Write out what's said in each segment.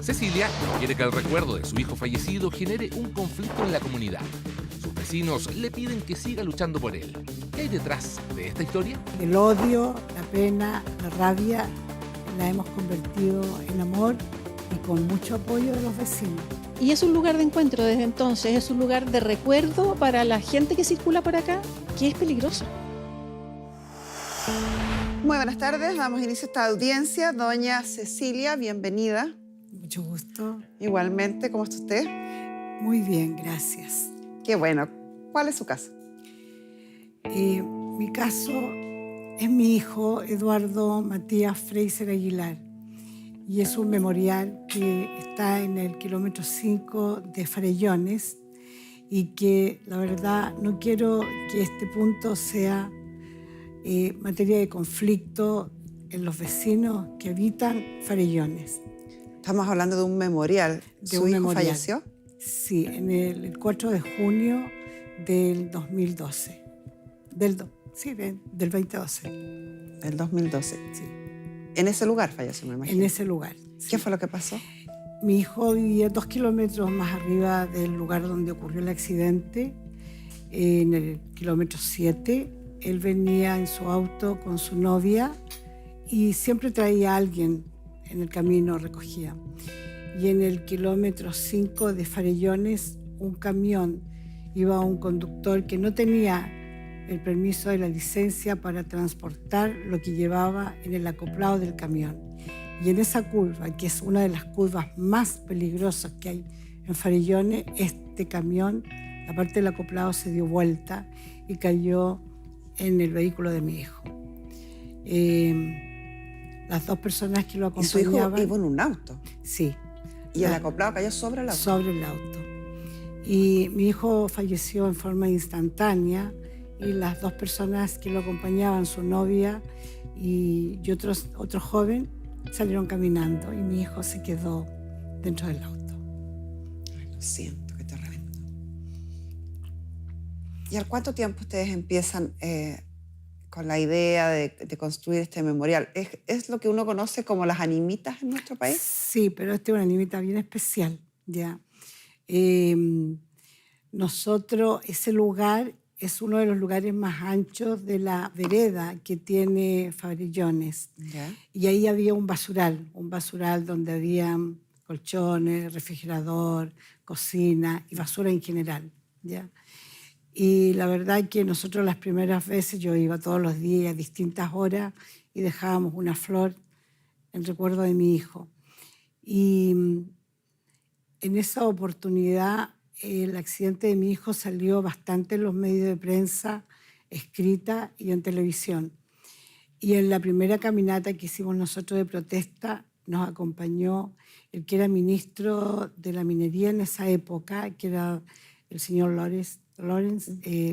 Cecilia no quiere que el recuerdo de su hijo fallecido genere un conflicto en la comunidad. Sus vecinos le piden que siga luchando por él. ¿Qué hay detrás de esta historia? El odio, la pena, la rabia la hemos convertido en amor y con mucho apoyo de los vecinos. Y es un lugar de encuentro desde entonces, es un lugar de recuerdo para la gente que circula por acá, que es peligroso. Muy buenas tardes, damos inicio a esta audiencia. Doña Cecilia, bienvenida. Mucho gusto. Igualmente, ¿cómo está usted? Muy bien, gracias. Qué bueno. ¿Cuál es su caso? Mi caso es mi hijo Eduardo Matías Fraser Aguilar y es un memorial que está en el kilómetro 5 de Farellones y que la verdad no quiero que este punto sea materia de conflicto en los vecinos que habitan Farellones. Estamos hablando de un memorial. ¿Su hijo falleció? Sí, en el 4 de junio del 2012. Del 2012. Del 2012. Sí. ¿En ese lugar falleció, me imagino? En ese lugar. Sí. ¿Qué fue lo que pasó? Mi hijo vivía 2 kilómetros más arriba del lugar donde ocurrió el accidente, en el kilómetro 7. Él venía en su auto con su novia y siempre traía a alguien en el camino, recogía. Y en el kilómetro 5 de Farellones, un camión iba a un conductor que no tenía el permiso de la licencia para transportar lo que llevaba en el acoplado del camión. Y en esa curva, que es una de las curvas más peligrosas que hay en Farellones, este camión, la parte del acoplado se dio vuelta y cayó en el vehículo de mi hijo. Las 2 personas que lo acompañaban... ¿Y su hijo iba en un auto? Sí. ¿Y el acoplado cayó sobre el auto? Sobre el auto. Y mi hijo falleció en forma instantánea y las 2 personas que lo acompañaban, su novia y otro joven, salieron caminando y mi hijo se quedó dentro del auto. Ay, lo siento, que te reventó. ¿Y al cuánto tiempo ustedes empiezan con la idea de construir este memorial? ¿Es lo que uno conoce como las animitas en nuestro país? Sí, pero esta es una animita bien especial, ¿ya? Nosotros, ese lugar es uno de los lugares más anchos de la vereda que tiene Farellones. ¿Ya? Y ahí había un basural donde había colchones, refrigerador, cocina y basura en general, ¿ya? Y la verdad que nosotros las primeras veces, yo iba todos los días a distintas horas y dejábamos una flor en recuerdo de mi hijo. Y en esa oportunidad el accidente de mi hijo salió bastante en los medios de prensa, escrita y en televisión. Y en la primera caminata que hicimos nosotros de protesta nos acompañó el que era ministro de la minería en esa época, que era el señor Lawrence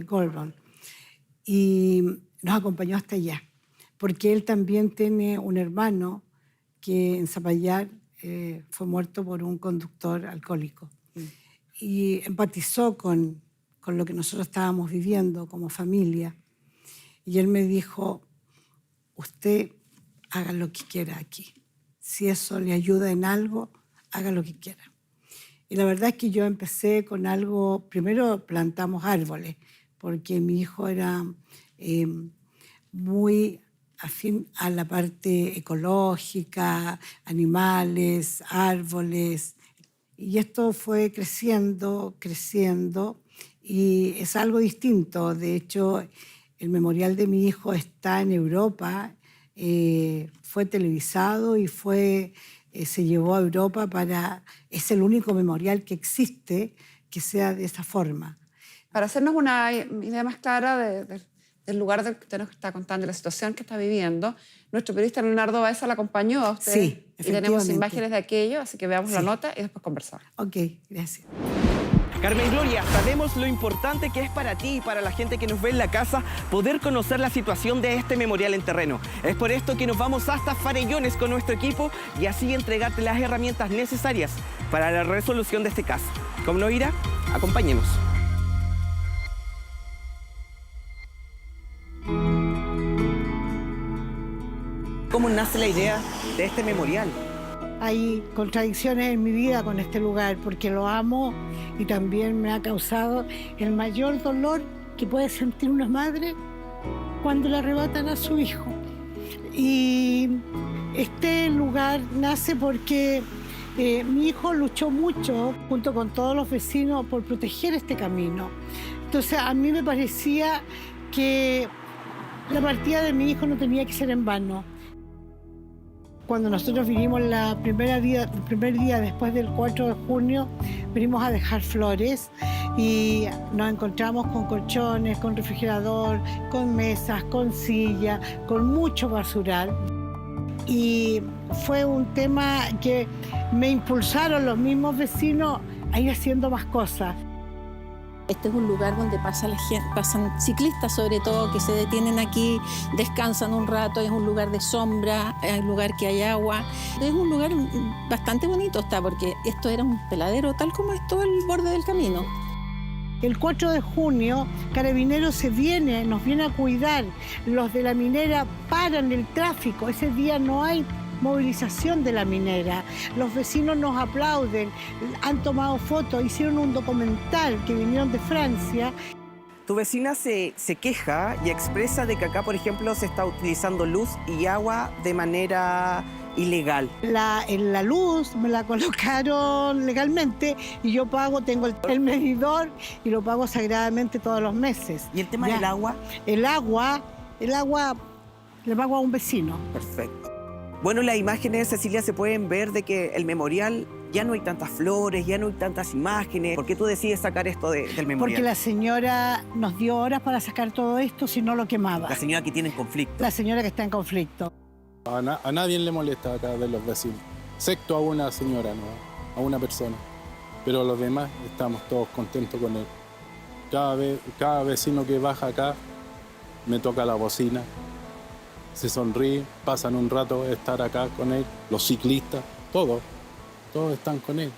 Goldman. Y nos acompañó hasta allá, porque él también tiene un hermano que en Zapallar fue muerto por un conductor alcohólico. Y empatizó con lo que nosotros estábamos viviendo como familia. Y él me dijo, usted haga lo que quiera aquí. Si eso le ayuda en algo, haga lo que quiera. Y la verdad es que yo empecé con algo, primero plantamos árboles, porque mi hijo era muy afín a la parte ecológica, animales, árboles. Y esto fue creciendo, y es algo distinto. De hecho, el memorial de mi hijo está en Europa, fue televisado y se llevó a Europa es el único memorial que existe que sea de esa forma. Para hacernos una idea más clara del lugar del que usted nos está contando, la situación que está viviendo, nuestro periodista Leonardo Baeza la acompañó a usted. Sí, y tenemos efectivamente. imágenes de aquello, así que veamos la Sí. nota y después conversamos. Ok, gracias. Carmen Gloria, sabemos lo importante que es para ti y para la gente que nos ve en la casa poder conocer la situación de este memorial en terreno. Es por esto que nos vamos hasta Farellones con nuestro equipo y así entregarte las herramientas necesarias para la resolución de este caso. ¿Cómo no irá? Acompáñenos. ¿Cómo nace la idea de este memorial? hay contradicciones en mi vida con este lugar, porque lo amo y también me ha causado el mayor dolor que puede sentir una madre cuando le arrebatan a su hijo. Y este lugar nace porque mi hijo luchó mucho junto con todos los vecinos por proteger este camino. Entonces a mí me parecía que la partida de mi hijo no tenía que ser en vano. Cuando nosotros vinimos el primer día después del 4 de junio, venimos a dejar flores y nos encontramos con colchones, con refrigerador, con mesas, con sillas, con mucho basural. Y fue un tema que me impulsaron los mismos vecinos a ir haciendo más cosas. Este es un lugar donde pasan ciclistas, sobre todo, que se detienen aquí, descansan un rato, es un lugar de sombra, es un lugar que hay agua. Es un lugar bastante bonito está, porque esto era un peladero, tal como es todo el borde del camino. El 4 de junio, Carabineros nos viene a cuidar. Los de la minera paran el tráfico. Ese día no hay movilización de la minera. Los vecinos nos aplauden, han tomado fotos, hicieron un documental que vinieron de Francia. Tu vecina se queja y expresa de que acá, por ejemplo, se está utilizando luz y agua de manera ilegal. La luz me la colocaron legalmente y yo tengo el medidor y lo pago sagradamente todos los meses. ¿Y el tema del agua? El agua le pago a un vecino. Perfecto. Bueno, las imágenes, Cecilia, se pueden ver de que el memorial ya no hay tantas flores, ya no hay tantas imágenes. ¿Por qué tú decides sacar esto del memorial? Porque la señora nos dio horas para sacar todo esto, si no lo quemaba. La señora que tiene conflicto. La señora que está en conflicto. A nadie le molesta acá de los vecinos, excepto a una señora, ¿no? A una persona. Pero los demás estamos todos contentos con él. Cada vecino que baja acá me toca la bocina, se sonríe, pasan un rato estar acá con él, los ciclistas, todos están con él.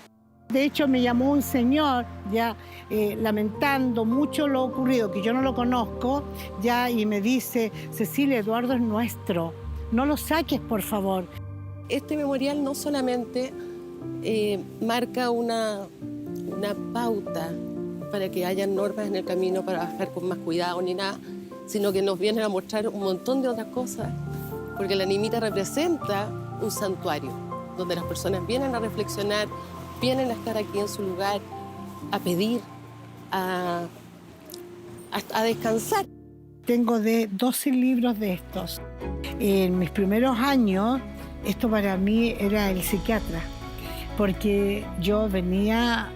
De hecho, me llamó un señor, ya lamentando mucho lo ocurrido, que yo no lo conozco, ya, y me dice: Cecilia, Eduardo es nuestro, no lo saques, por favor. Este memorial no solamente marca una pauta para que haya normas en el camino para bajar con más cuidado ni nada, sino que nos vienen a mostrar un montón de otras cosas, porque la Animita representa un santuario, donde las personas vienen a reflexionar, vienen a estar aquí en su lugar, a pedir, a descansar. Tengo 12 libros de estos. En mis primeros años, esto para mí era el psiquiatra, porque yo venía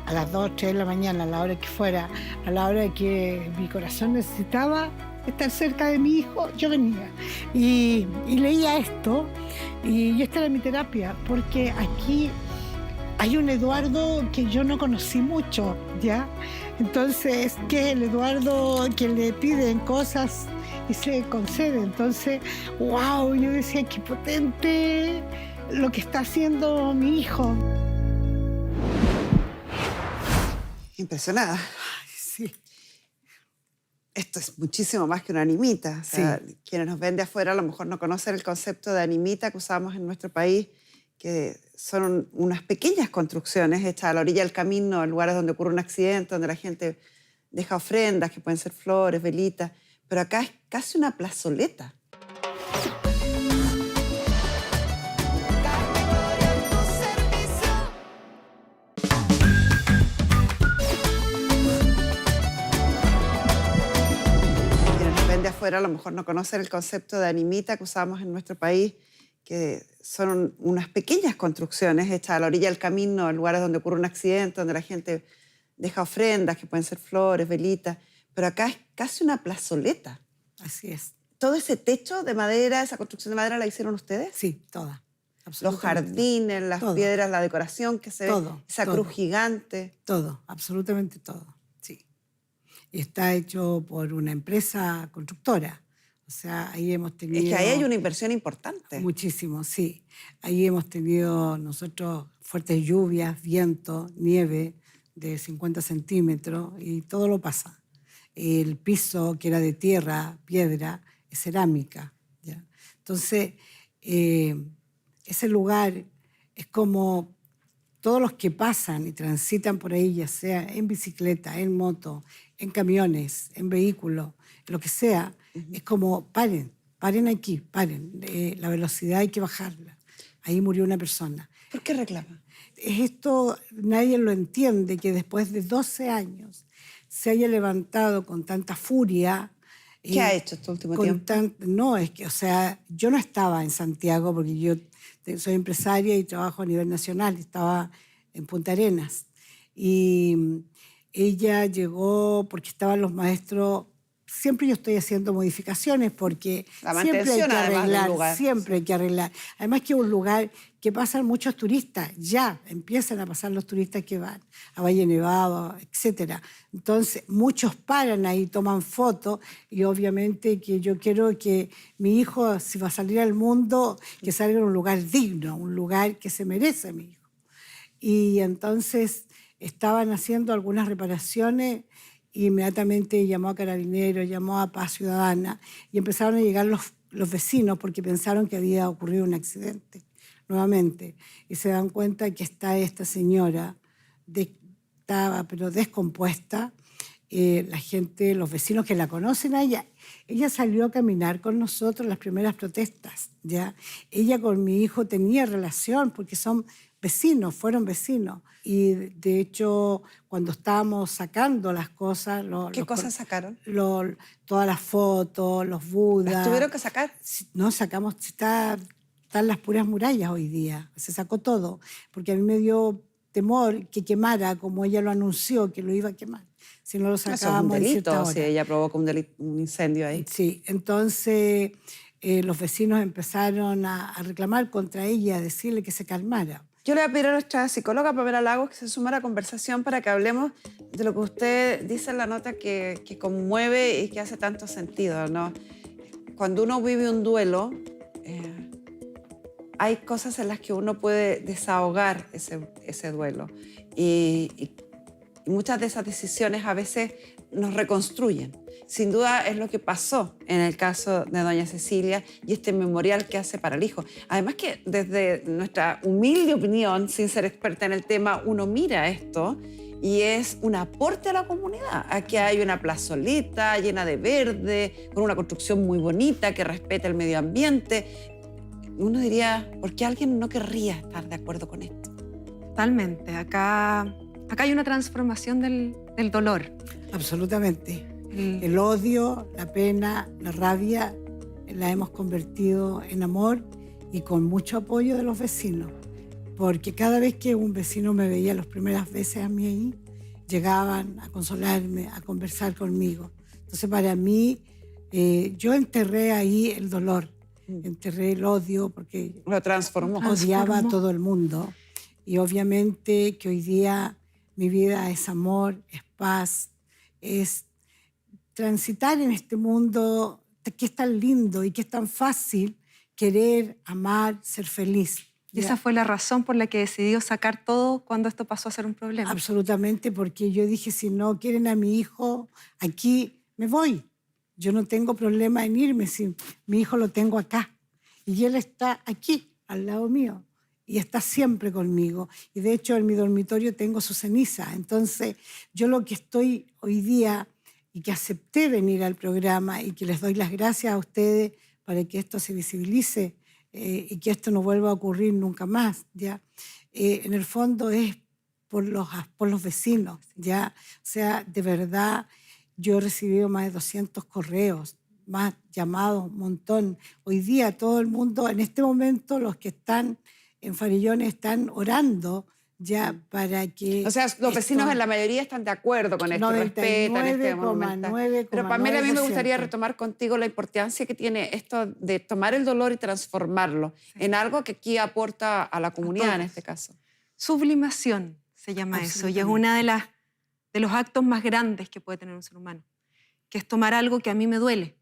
a las 2, 3 de la mañana, a la hora que fuera, a la hora que mi corazón necesitaba estar cerca de mi hijo, yo venía. Y leía esto, y esta era mi terapia, porque aquí hay un Eduardo que yo no conocí mucho, ¿ya? Entonces, que el Eduardo que le piden cosas y se concede. Entonces, wow, yo decía, qué potente lo que está haciendo mi hijo. Impresionada. Ay, sí. Esto es muchísimo más que una animita. O sea, Sí. Quienes nos ven de afuera a lo mejor no conocen el concepto de animita que usamos en nuestro país, que son unas pequeñas construcciones hechas a la orilla del camino, en lugares donde ocurre un accidente, donde la gente deja ofrendas, que pueden ser flores, velitas, pero acá es casi una plazoleta. Quienes nos ven de afuera a lo mejor no conocen el concepto de animita que usamos en nuestro país, que son unas pequeñas construcciones hechas a la orilla del camino, en lugares donde ocurre un accidente, donde la gente deja ofrendas, que pueden ser flores, velitas, pero acá es casi una plazoleta. Así es. ¿Todo ese techo de madera, esa construcción de madera la hicieron ustedes? Sí, toda. Los jardines, las Todo. piedras, la decoración que se Todo, ve, esa todo. cruz gigante. Todo, absolutamente todo, sí. Y está hecho por una empresa constructora. O sea, ahí hemos tenido... Es que ahí hay una inversión importante. Muchísimo, sí. Ahí hemos tenido nosotros fuertes lluvias, viento, nieve de 50 centímetros y todo lo pasa. El piso, que era de tierra, piedra, es cerámica, ¿ya? Entonces, ese lugar es como todos los que pasan y transitan por ahí, ya sea en bicicleta, en moto, en camiones, en vehículos, lo que sea, es como paren aquí, paren. La velocidad hay que bajarla. Ahí murió una persona. ¿Por qué reclama? Es esto, nadie lo entiende, que después de 12 años se haya levantado con tanta furia. ¿Qué ha hecho este último tiempo? No, es que, o sea, yo no estaba en Santiago porque yo soy empresaria y trabajo a nivel nacional, estaba en Punta Arenas. Y ella llegó porque estaban los maestros. Siempre yo estoy haciendo modificaciones porque La siempre hay mantención, que además, del arreglar, lugar. siempre hay que arreglar. Además que es un lugar que pasan muchos turistas, ya empiezan a pasar los turistas que van a Valle Nevado, etc. Entonces, muchos paran ahí, toman fotos y obviamente que yo quiero que mi hijo, si va a salir al mundo, que salga en un lugar digno, un lugar que se merece mi hijo. Y entonces estaban haciendo algunas reparaciones. Inmediatamente llamó a Carabineros, llamó a Paz Ciudadana y empezaron a llegar los vecinos porque pensaron que había ocurrido un accidente nuevamente. Y se dan cuenta que está esta señora, estaba pero descompuesta. La gente, los vecinos que la conocen a ella salió a caminar con nosotros en las primeras protestas, ¿ya? Ella con mi hijo tenía relación porque son vecinos, fueron vecinos. Y de hecho, cuando estábamos sacando las cosas... ¿Qué cosas sacaron? Todas las fotos, los budas... ¿Las tuvieron que sacar? No, sacamos... Están las puras murallas hoy día. Se sacó todo. Porque a mí me dio temor que quemara, como ella lo anunció, que lo iba a quemar. Si no lo sacábamos Eso es un en cierta delito, hora. si ella provoca un incendio ahí. Sí, entonces los vecinos empezaron a reclamar contra ella, a decirle que se calmara. Yo le voy a pedir a nuestra psicóloga Pamela Lagos que se suma a la conversación para que hablemos de lo que usted dice en la nota que conmueve y que hace tanto sentido, ¿no? Cuando uno vive un duelo, hay cosas en las que uno puede desahogar ese duelo. Y muchas de esas decisiones a veces nos reconstruyen. Sin duda es lo que pasó en el caso de doña Cecilia y este memorial que hace para el hijo. Además que desde nuestra humilde opinión, sin ser experta en el tema, uno mira esto y es un aporte a la comunidad. Aquí hay una plazoleta llena de verde, con una construcción muy bonita que respeta el medio ambiente. Uno diría, ¿por qué alguien no querría estar de acuerdo con esto? Totalmente. Acá hay una transformación del dolor. Absolutamente. El odio, la pena, la rabia, la hemos convertido en amor y con mucho apoyo de los vecinos. Porque cada vez que un vecino me veía las primeras veces a mí ahí, llegaban a consolarme, a conversar conmigo. Entonces, para mí, yo enterré ahí el dolor, enterré el odio, porque Lo transformó. odiaba a todo el mundo. Y obviamente que hoy día mi vida es amor, es paz, es transitar en este mundo que es tan lindo y que es tan fácil querer, amar, ser feliz. Y esa fue la razón por la que decidió sacar todo cuando esto pasó a ser un problema. Absolutamente, porque yo dije, si no quieren a mi hijo aquí, me voy. Yo no tengo problema en irme, si mi hijo lo tengo acá. Y él está aquí, al lado mío. Y está siempre conmigo. Y de hecho en mi dormitorio tengo su ceniza. Entonces yo lo que estoy hoy día, y que acepté venir al programa y que les doy las gracias a ustedes para que esto se visibilice y que esto no vuelva a ocurrir nunca más, ¿ya? En el fondo es por los vecinos, ¿ya? O sea, de verdad, yo he recibido más de 200 correos, más llamados, un montón. Hoy día todo el mundo, en este momento, los que están en Farellones están orando ya para que... O sea, los vecinos en la mayoría están de acuerdo con esto, respetan este monumental. Pero Pamela, a mí me gustaría retomar contigo la importancia que tiene esto de tomar el dolor y transformarlo en algo que aquí aporta a la comunidad en este caso. Sublimación se llama eso, y es una de los actos más grandes que puede tener un ser humano, que es tomar algo que a mí me duele,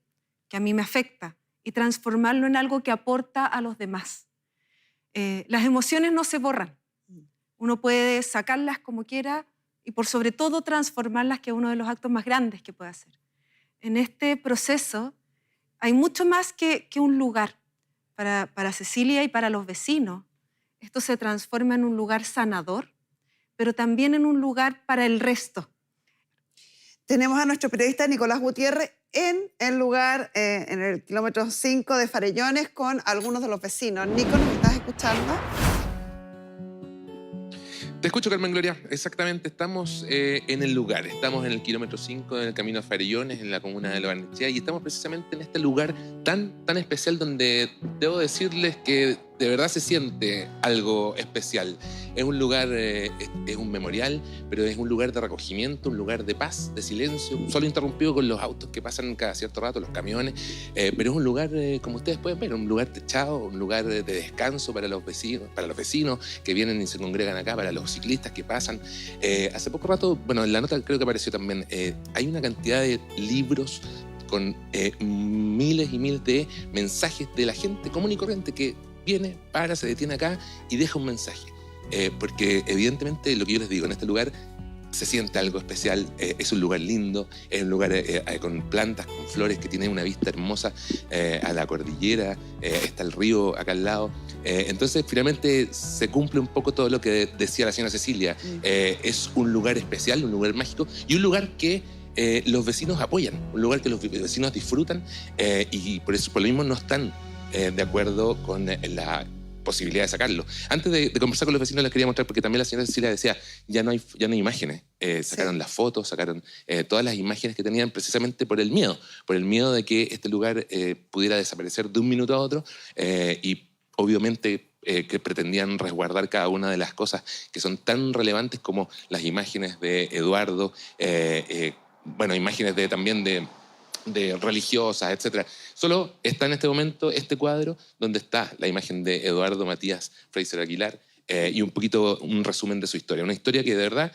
que a mí me afecta, y transformarlo en algo que aporta a los demás. Las emociones no se borran. Uno puede sacarlas como quiera y por sobre todo transformarlas, que es uno de los actos más grandes que puede hacer. En este proceso hay mucho más que un lugar. Para Cecilia y para los vecinos, esto se transforma en un lugar sanador, pero también en un lugar para el resto. Tenemos a nuestro periodista Nicolás Gutiérrez en el lugar, en el kilómetro 5 de Farellones, con algunos de los vecinos. Nico, ¿nos estás escuchando? Te escucho, Carmen Gloria. Exactamente, estamos en el lugar. Estamos en el kilómetro 5 del camino a Farellones, en la comuna de La Barnechea, y estamos precisamente en este lugar tan especial donde debo decirles que de verdad se siente algo especial. Es un lugar, es un memorial, pero es un lugar de recogimiento, un lugar de paz, de silencio, solo interrumpido con los autos que pasan cada cierto rato, los camiones, pero es un lugar, como ustedes pueden ver, un lugar techado, un lugar de descanso para los vecinos que vienen y se congregan acá, para los ciclistas que pasan. Hace poco rato, bueno, en la nota creo que apareció también, hay una cantidad de libros con miles y miles de mensajes de la gente común y corriente que viene, se detiene acá y deja un mensaje. Porque evidentemente lo que yo les digo, en este lugar se siente algo especial, es un lugar lindo, es un lugar con plantas, con flores, que tiene una vista hermosa a la cordillera, está el río acá al lado. Entonces finalmente se cumple un poco todo lo que decía la señora Cecilia. Es un lugar especial, un lugar mágico y un lugar que los vecinos apoyan, un lugar que los vecinos disfrutan y por lo mismo no están de acuerdo con la posibilidad de sacarlo. Antes de conversar con los vecinos les quería mostrar, porque también la señora Cecilia decía, ya no hay imágenes. Sacaron las fotos, sacaron todas las imágenes que tenían precisamente por el miedo de que este lugar pudiera desaparecer de un minuto a otro y obviamente que pretendían resguardar cada una de las cosas que son tan relevantes como las imágenes de Eduardo, bueno, imágenes también de religiosas, etc. Solo está en este momento este cuadro donde está la imagen de Eduardo Matías Fraser Aguilar y un poquito un resumen de su historia. Una historia que de verdad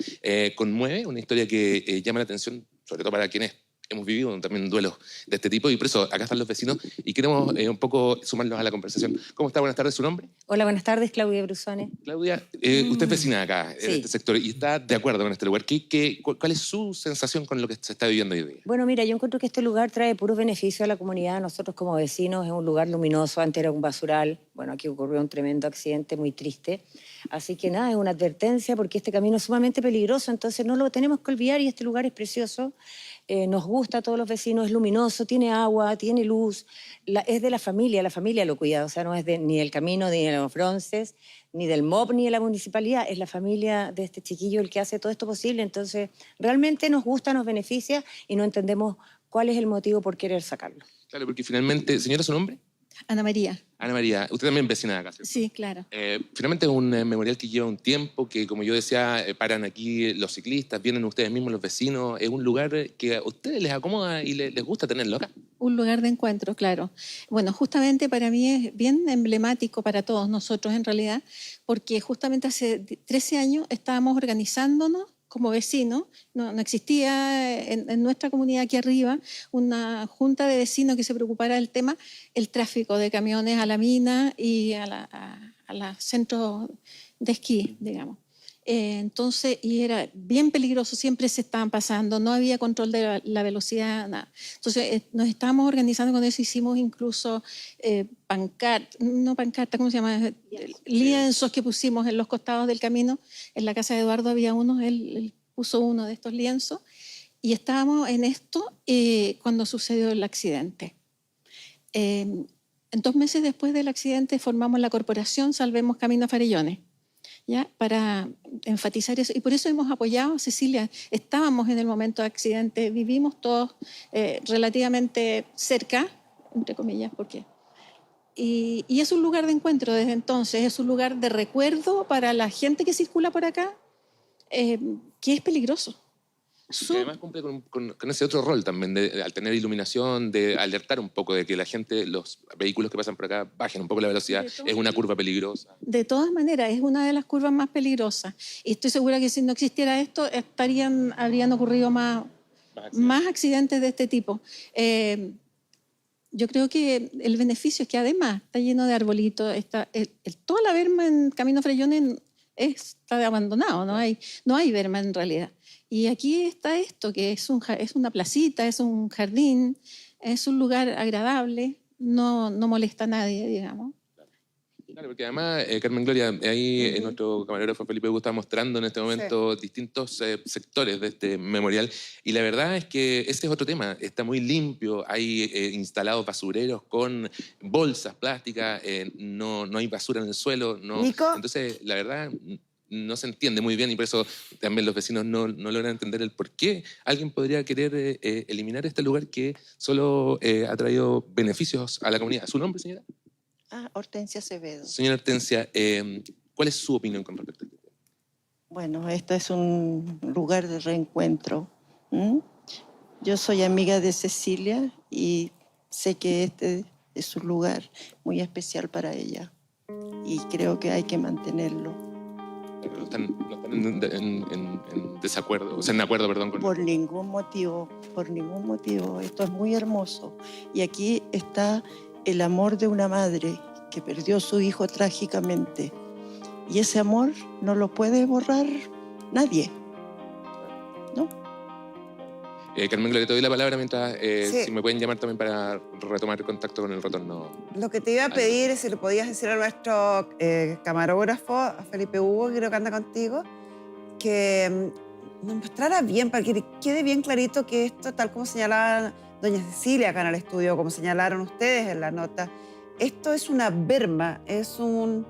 conmueve, una historia que llama la atención, sobre todo para quienes hemos vivido también duelos de este tipo, y por eso acá están los vecinos y queremos un poco sumarlos a la conversación. ¿Cómo está? Buenas tardes, ¿su nombre? Hola, buenas tardes, Claudia Brusone. Claudia, usted es vecina acá, en este sector, y está de acuerdo con este lugar. ¿Cuál es su sensación con lo que se está viviendo hoy día? Bueno, mira, yo encuentro que este lugar trae puros beneficios a la comunidad. Nosotros como vecinos es un lugar luminoso, antes era un basural. Bueno, aquí ocurrió un tremendo accidente muy triste. Así que nada, es una advertencia porque este camino es sumamente peligroso, entonces no lo tenemos que olvidar y este lugar es precioso. Nos gusta a todos los vecinos, es luminoso, tiene agua, tiene luz, es de la familia lo cuida, o sea, no es ni del camino, ni de los bronces, ni del MOB, ni de la municipalidad, es la familia de este chiquillo el que hace todo esto posible, entonces realmente nos gusta, nos beneficia y no entendemos cuál es el motivo por querer sacarlo. Claro, porque finalmente, señora, ¿su nombre? Ana María. Ana María, usted también vecina de acá, ¿cierto? Sí, claro. Finalmente es un memorial que lleva un tiempo, que como yo decía, paran aquí los ciclistas, vienen ustedes mismos los vecinos, es un lugar que a ustedes les acomoda y les gusta tenerlo acá. Un lugar de encuentro, claro. Bueno, justamente para mí es bien emblemático para todos nosotros en realidad, porque justamente hace 13 años estábamos organizándonos como vecinos, no existía en nuestra comunidad aquí arriba una junta de vecinos que se preocupara del tema, el tráfico de camiones a la mina y a los centros de esquí, digamos. Entonces, y era bien peligroso, siempre se estaban pasando, no había control de la velocidad, nada. Entonces, nos estábamos organizando con eso, hicimos incluso ¿cómo se llama? Lienzos que pusimos en los costados del camino. En la casa de Eduardo había uno, él puso uno de estos lienzos, y estábamos en esto cuando sucedió el accidente. 2 meses después del accidente formamos la corporación Salvemos Camino a Farellones, ¿ya? Para enfatizar eso. Y por eso hemos apoyado a Cecilia. Estábamos en el momento de accidente, vivimos todos relativamente cerca, entre comillas, porque... Y es un lugar de encuentro desde entonces, es un lugar de recuerdo para la gente que circula por acá, que es peligroso. Y además cumple con ese otro rol también, al tener iluminación, de alertar un poco de que la gente, los vehículos que pasan por acá, bajen un poco la velocidad. Es una curva peligrosa. De todas maneras, es una de las curvas más peligrosas. Y estoy segura que si no existiera esto, habrían ocurrido más accidentes de este tipo. Yo creo que el beneficio es que además está lleno de arbolitos. Toda la berma en Camino a Farellones está abandonado, no hay berma en realidad. Y aquí está esto, que es una placita, es un jardín, es un lugar agradable, no molesta a nadie, digamos. Claro, porque además, Carmen Gloria, ahí nuestro camarógrafo Felipe Hugo está mostrando en este momento distintos sectores de este memorial, y la verdad es que ese es otro tema, está muy limpio, hay instalados basureros con bolsas plásticas, no hay basura en el suelo, no. Nico. Entonces, la verdad, no se entiende muy bien, y por eso también los vecinos no logran entender el por qué alguien podría querer eliminar este lugar que solo ha traído beneficios a la comunidad. ¿Su nombre, señora? Hortensia Acevedo. Señora Hortensia, ¿cuál es su opinión con respecto a esto? Bueno, este es un lugar de reencuentro. Yo soy amiga de Cecilia y sé que este es un lugar muy especial para ella y creo que hay que mantenerlo. No están en desacuerdo, o sea, en acuerdo, perdón. Por ningún motivo, por ningún motivo. Esto es muy hermoso. Y aquí está el amor de una madre que perdió a su hijo trágicamente. Y ese amor no lo puede borrar nadie. ¿No? Carmen Gloria, te doy la palabra mientras si me pueden llamar también para retomar contacto con el retorno. Lo que te iba a pedir es si le podías decir a nuestro camarógrafo, a Felipe Hugo, que creo que anda contigo, que nos mostrara bien, para que quede bien clarito que esto, tal como señalaba doña Cecilia acá en el estudio, como señalaron ustedes en la nota, esto es una berma, es un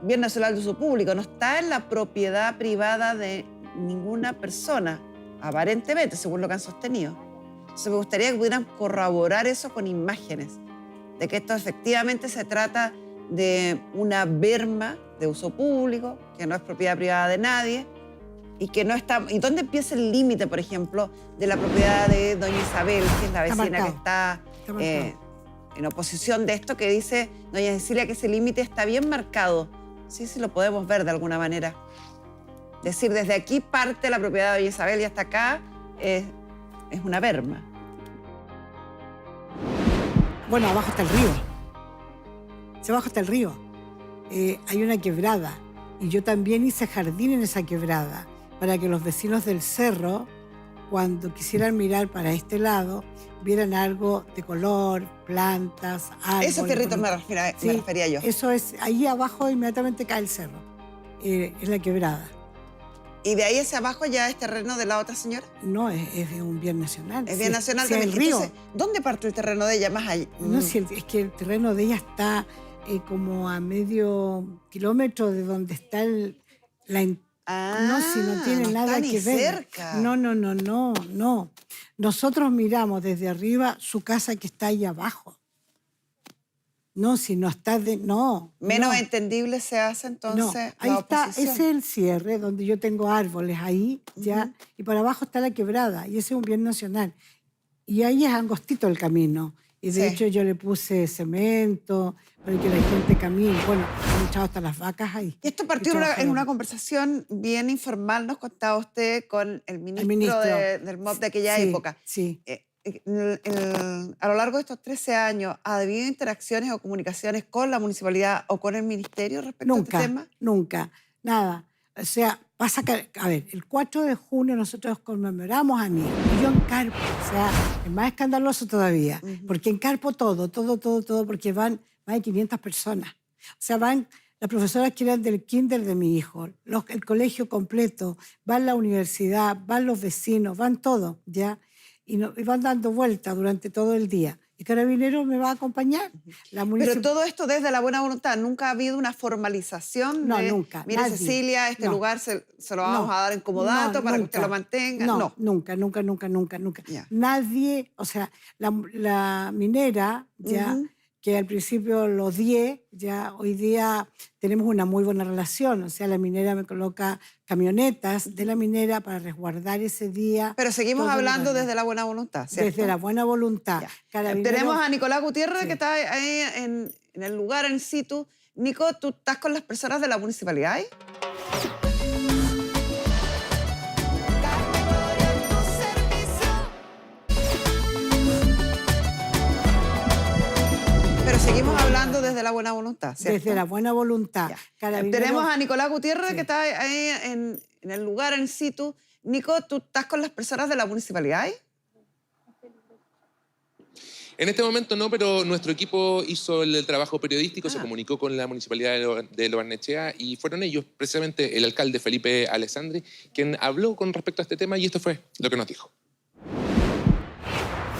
bien nacional de uso público, no está en la propiedad privada de ninguna persona, aparentemente, según lo que han sostenido. Entonces me gustaría que pudieran corroborar eso con imágenes, de que esto efectivamente se trata de una berma de uso público, que no es propiedad privada de nadie, y que no está... ¿Y dónde empieza el límite, por ejemplo, de la propiedad de doña Isabel, que es la vecina que está en oposición de esto, que dice doña Cecilia que ese límite está bien marcado? Sí, sí, lo podemos ver de alguna manera. Decir, desde aquí parte la propiedad de doña Isabel y hasta acá es una berma. Bueno, abajo está el río. Abajo está el río. Hay una quebrada. Y yo también hice jardín en esa quebrada para que los vecinos del cerro, cuando quisieran mirar para este lado, vieran algo de color, plantas, árboles. Esos cerritos me refería yo. Eso es, ahí abajo inmediatamente cae el cerro. Es la quebrada. ¿Y de ahí hacia abajo ya es terreno de la otra señora? No, es un bien nacional. Es bien nacional también. el río. Entonces, ¿dónde parte el terreno de ella más allá? No, es que el terreno de ella está como a medio kilómetro de donde está no, si no tiene nada que ver. Cerca. No. Nosotros miramos desde arriba su casa que está ahí abajo. No, si no está Menos entendible se hace entonces ahí la está, oposición. ese es el cierre donde yo tengo árboles ahí, ya, y para abajo está la quebrada, y ese es un bien nacional. Y ahí es angostito el camino. Y de hecho yo le puse cemento para que la gente camine. Bueno, han echado hasta las vacas ahí. Y esto partió en una conversación bien informal, nos contaba usted, con el ministro del MOP de aquella época. Sí. A lo largo de estos 13 años, ¿ha habido interacciones o comunicaciones con la municipalidad o con el ministerio respecto a este tema? Nunca, nada. O sea, pasa que, a ver, el 4 de junio nosotros conmemoramos a mí. Y yo encarpo, o sea, es más escandaloso todavía, porque encarpo todo, porque van más de 500 personas. O sea, van las profesoras que eran del kinder de mi hijo, el colegio completo, van la universidad, van los vecinos, van todos, ¿ya? Y van dando vueltas durante todo el día. Y Carabineros me va a acompañar. Pero todo esto desde la buena voluntad. ¿Nunca ha habido una formalización? No, nunca. Mire, nadie. Cecilia, este lugar se lo vamos a dar en comodato para que usted lo mantenga. No, nunca. Ya. Nadie, o sea, la minera, ya, que al principio lo odié, ya hoy día tenemos una muy buena relación. O sea, la minera me coloca camionetas de la minera para resguardar ese día. Pero seguimos hablando desde la buena voluntad, ¿cierto? Desde la buena voluntad. Tenemos a Nicolás Gutiérrez, que está ahí en el lugar, en situ. Nico, ¿tú estás con las personas de la municipalidad ahí? Pero seguimos hablando desde la buena voluntad, ¿cierto? Desde la buena voluntad. Tenemos a Nicolás Gutiérrez, que está ahí en el lugar, en situ. Nico, ¿tú estás con las personas de la municipalidad ahí? En este momento no, pero nuestro equipo hizo el trabajo periodístico, se comunicó con la Municipalidad de Lo Barnechea y fueron ellos, precisamente el alcalde Felipe Alessandri, quien habló con respecto a este tema y esto fue lo que nos dijo.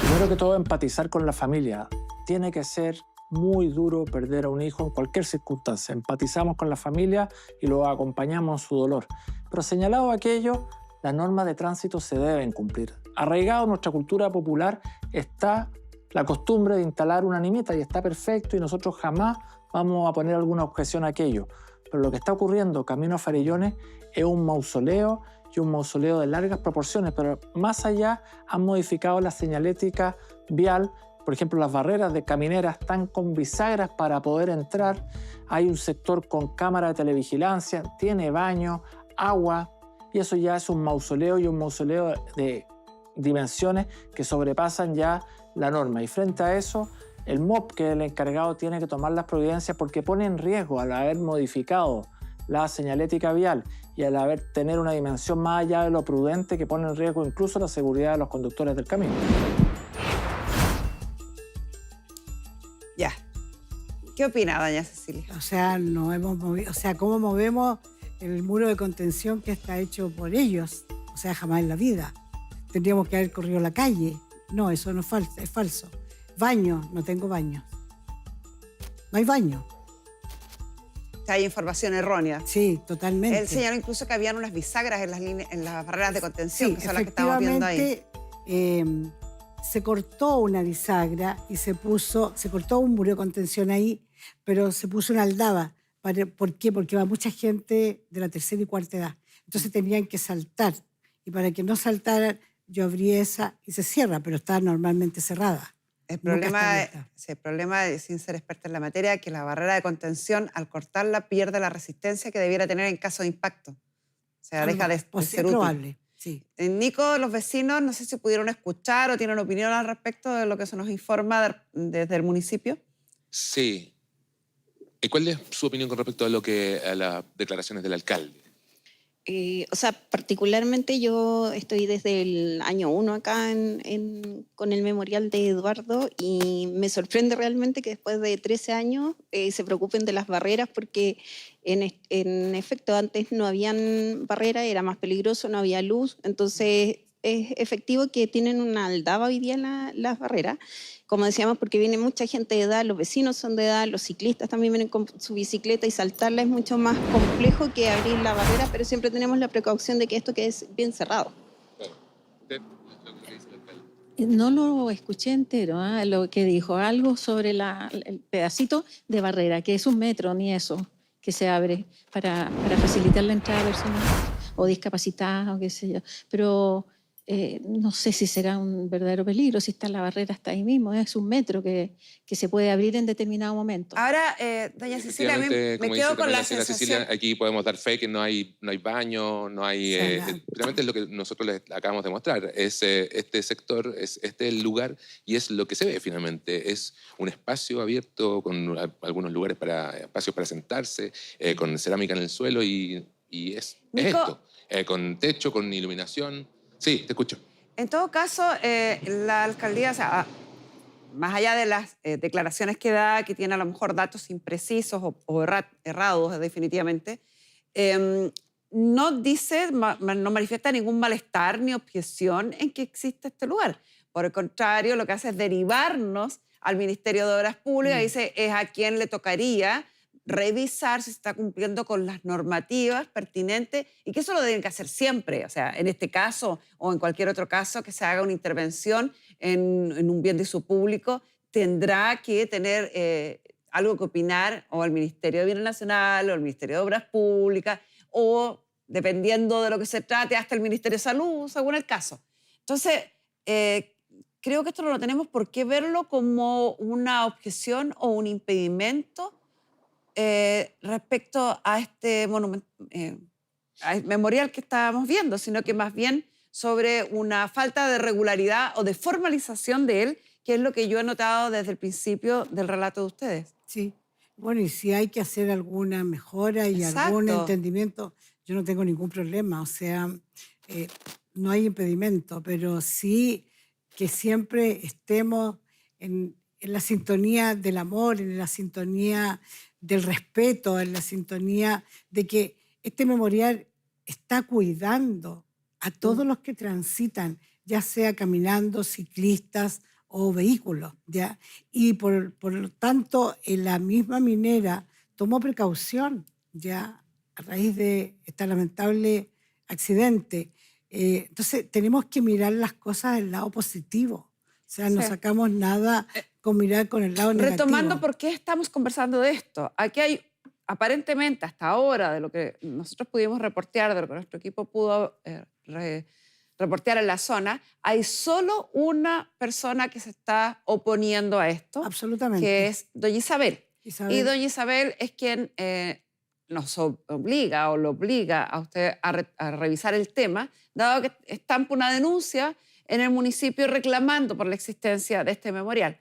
Primero que todo, empatizar con la familia. Tiene que ser muy duro perder a un hijo en cualquier circunstancia. Empatizamos con la familia y lo acompañamos en su dolor. Pero señalado aquello, las normas de tránsito se deben cumplir. Arraigado en nuestra cultura popular está la costumbre de instalar una animita y está perfecto y nosotros jamás vamos a poner alguna objeción a aquello. Pero lo que está ocurriendo camino a Farellones es un mausoleo y un mausoleo de largas proporciones, pero más allá han modificado la señalética vial. Por ejemplo, las barreras de camineras están con bisagras para poder entrar. Hay un sector con cámara de televigilancia, tiene baño, agua, y eso ya es un mausoleo y un mausoleo de dimensiones que sobrepasan ya la norma. Y frente a eso, el MOP, que es el encargado, tiene que tomar las providencias porque pone en riesgo, al haber modificado la señalética vial y al haber tener una dimensión más allá de lo prudente, que pone en riesgo incluso la seguridad de los conductores del camino. Ya. ¿Qué opina, doña Cecilia? O sea, no hemos movido, o sea, ¿cómo movemos el muro de contención que está hecho por ellos? O sea, jamás en la vida. Tendríamos que haber corrido la calle. No, eso no es falso, es falso. Baño, no tengo baño. No hay baño. Hay información errónea. Sí, totalmente. Él señaló incluso que habían unas bisagras en las barreras de contención, Sí, que son las que estamos viendo ahí. Se cortó una bisagra y se cortó un muro de contención ahí, pero se puso una aldaba. ¿Por qué? Porque va mucha gente de la tercera y cuarta edad. Entonces tenían que saltar. Y para que no saltaran, yo abrí esa y se cierra, pero está normalmente cerrada. El problema, sin ser experta en la materia, es que la barrera de contención, al cortarla, pierde la resistencia que debiera tener en caso de impacto. O sea, deja de ser útil. Probable, sí. Nico, los vecinos, no sé si pudieron escuchar o tienen opinión al respecto de lo que se nos informa desde el municipio. Sí. ¿Cuál es su opinión con respecto a las declaraciones del alcalde? O sea, particularmente yo estoy desde el año 1 acá con el memorial de Eduardo y me sorprende realmente que después de 13 años se preocupen de las barreras porque en efecto antes no habían barreras, era más peligroso, no había luz, entonces es efectivo que tienen una aldaba hoy día las barreras, como decíamos, porque viene mucha gente de edad, los vecinos son de edad, los ciclistas también vienen con su bicicleta y saltarla es mucho más complejo que abrir la barrera, pero siempre tenemos la precaución de que esto quede bien cerrado. No lo escuché entero, lo que dijo, algo sobre el pedacito de barrera, que es 1 metro, ni eso, que se abre para facilitar la entrada a personas o discapacitadas o qué sé yo. Pero no sé si será un verdadero peligro, si está la barrera hasta ahí mismo, es 1 metro que se puede abrir en determinado momento. Ahora, doña Cecilia, me quedo con la sensación... Cecilia, aquí podemos dar fe que no hay baño, no hay... realmente es lo que nosotros les acabamos de mostrar, es este sector, es el lugar y es lo que se ve finalmente, es un espacio abierto con algunos lugares espacios para sentarse, con cerámica en el suelo y es esto, con techo, con iluminación. Sí, te escucho. En todo caso, la alcaldía, o sea, más allá de las declaraciones que da, que tiene a lo mejor datos imprecisos o errados definitivamente, no dice, no manifiesta ningún malestar ni objeción en que existe este lugar. Por el contrario, lo que hace es derivarnos al Ministerio de Obras Públicas, dice, es a quien le tocaría revisar si se está cumpliendo con las normativas pertinentes y que eso lo deben que hacer siempre. O sea, en este caso o en cualquier otro caso que se haga una intervención en un bien de uso público, tendrá que tener algo que opinar o al Ministerio de Bienes Nacionales o al Ministerio de Obras Públicas o, dependiendo de lo que se trate, hasta el Ministerio de Salud, según el caso. Entonces, creo que esto no lo tenemos por qué verlo como una objeción o un impedimento respecto a este monumento, memorial que estábamos viendo, sino que más bien sobre una falta de regularidad o de formalización de él, que es lo que yo he notado desde el principio del relato de ustedes. Sí. Bueno, y si hay que hacer alguna mejora y algún entendimiento, yo no tengo ningún problema. O sea, no hay impedimento, pero sí que siempre estemos en la sintonía del amor, en la sintonía del respeto, en la sintonía de que este memorial está cuidando a todos los que transitan, ya sea caminando, ciclistas o vehículos, ¿ya? Y por lo tanto, la misma minera tomó precaución, ya, a raíz de este lamentable accidente. Entonces, tenemos que mirar las cosas del lado positivo. O sea, no sacamos nada con mirar con el lado negativo. Retomando, ¿por qué estamos conversando de esto? Aquí hay, aparentemente, hasta ahora, de lo que nosotros pudimos reportear, de lo que nuestro equipo pudo reportear en la zona, hay solo una persona que se está oponiendo a esto. Absolutamente. Que es doña Isabel. Y doña Isabel es quien nos obliga o lo obliga a usted a revisar el tema, dado que estampa una denuncia en el municipio reclamando por la existencia de este memorial.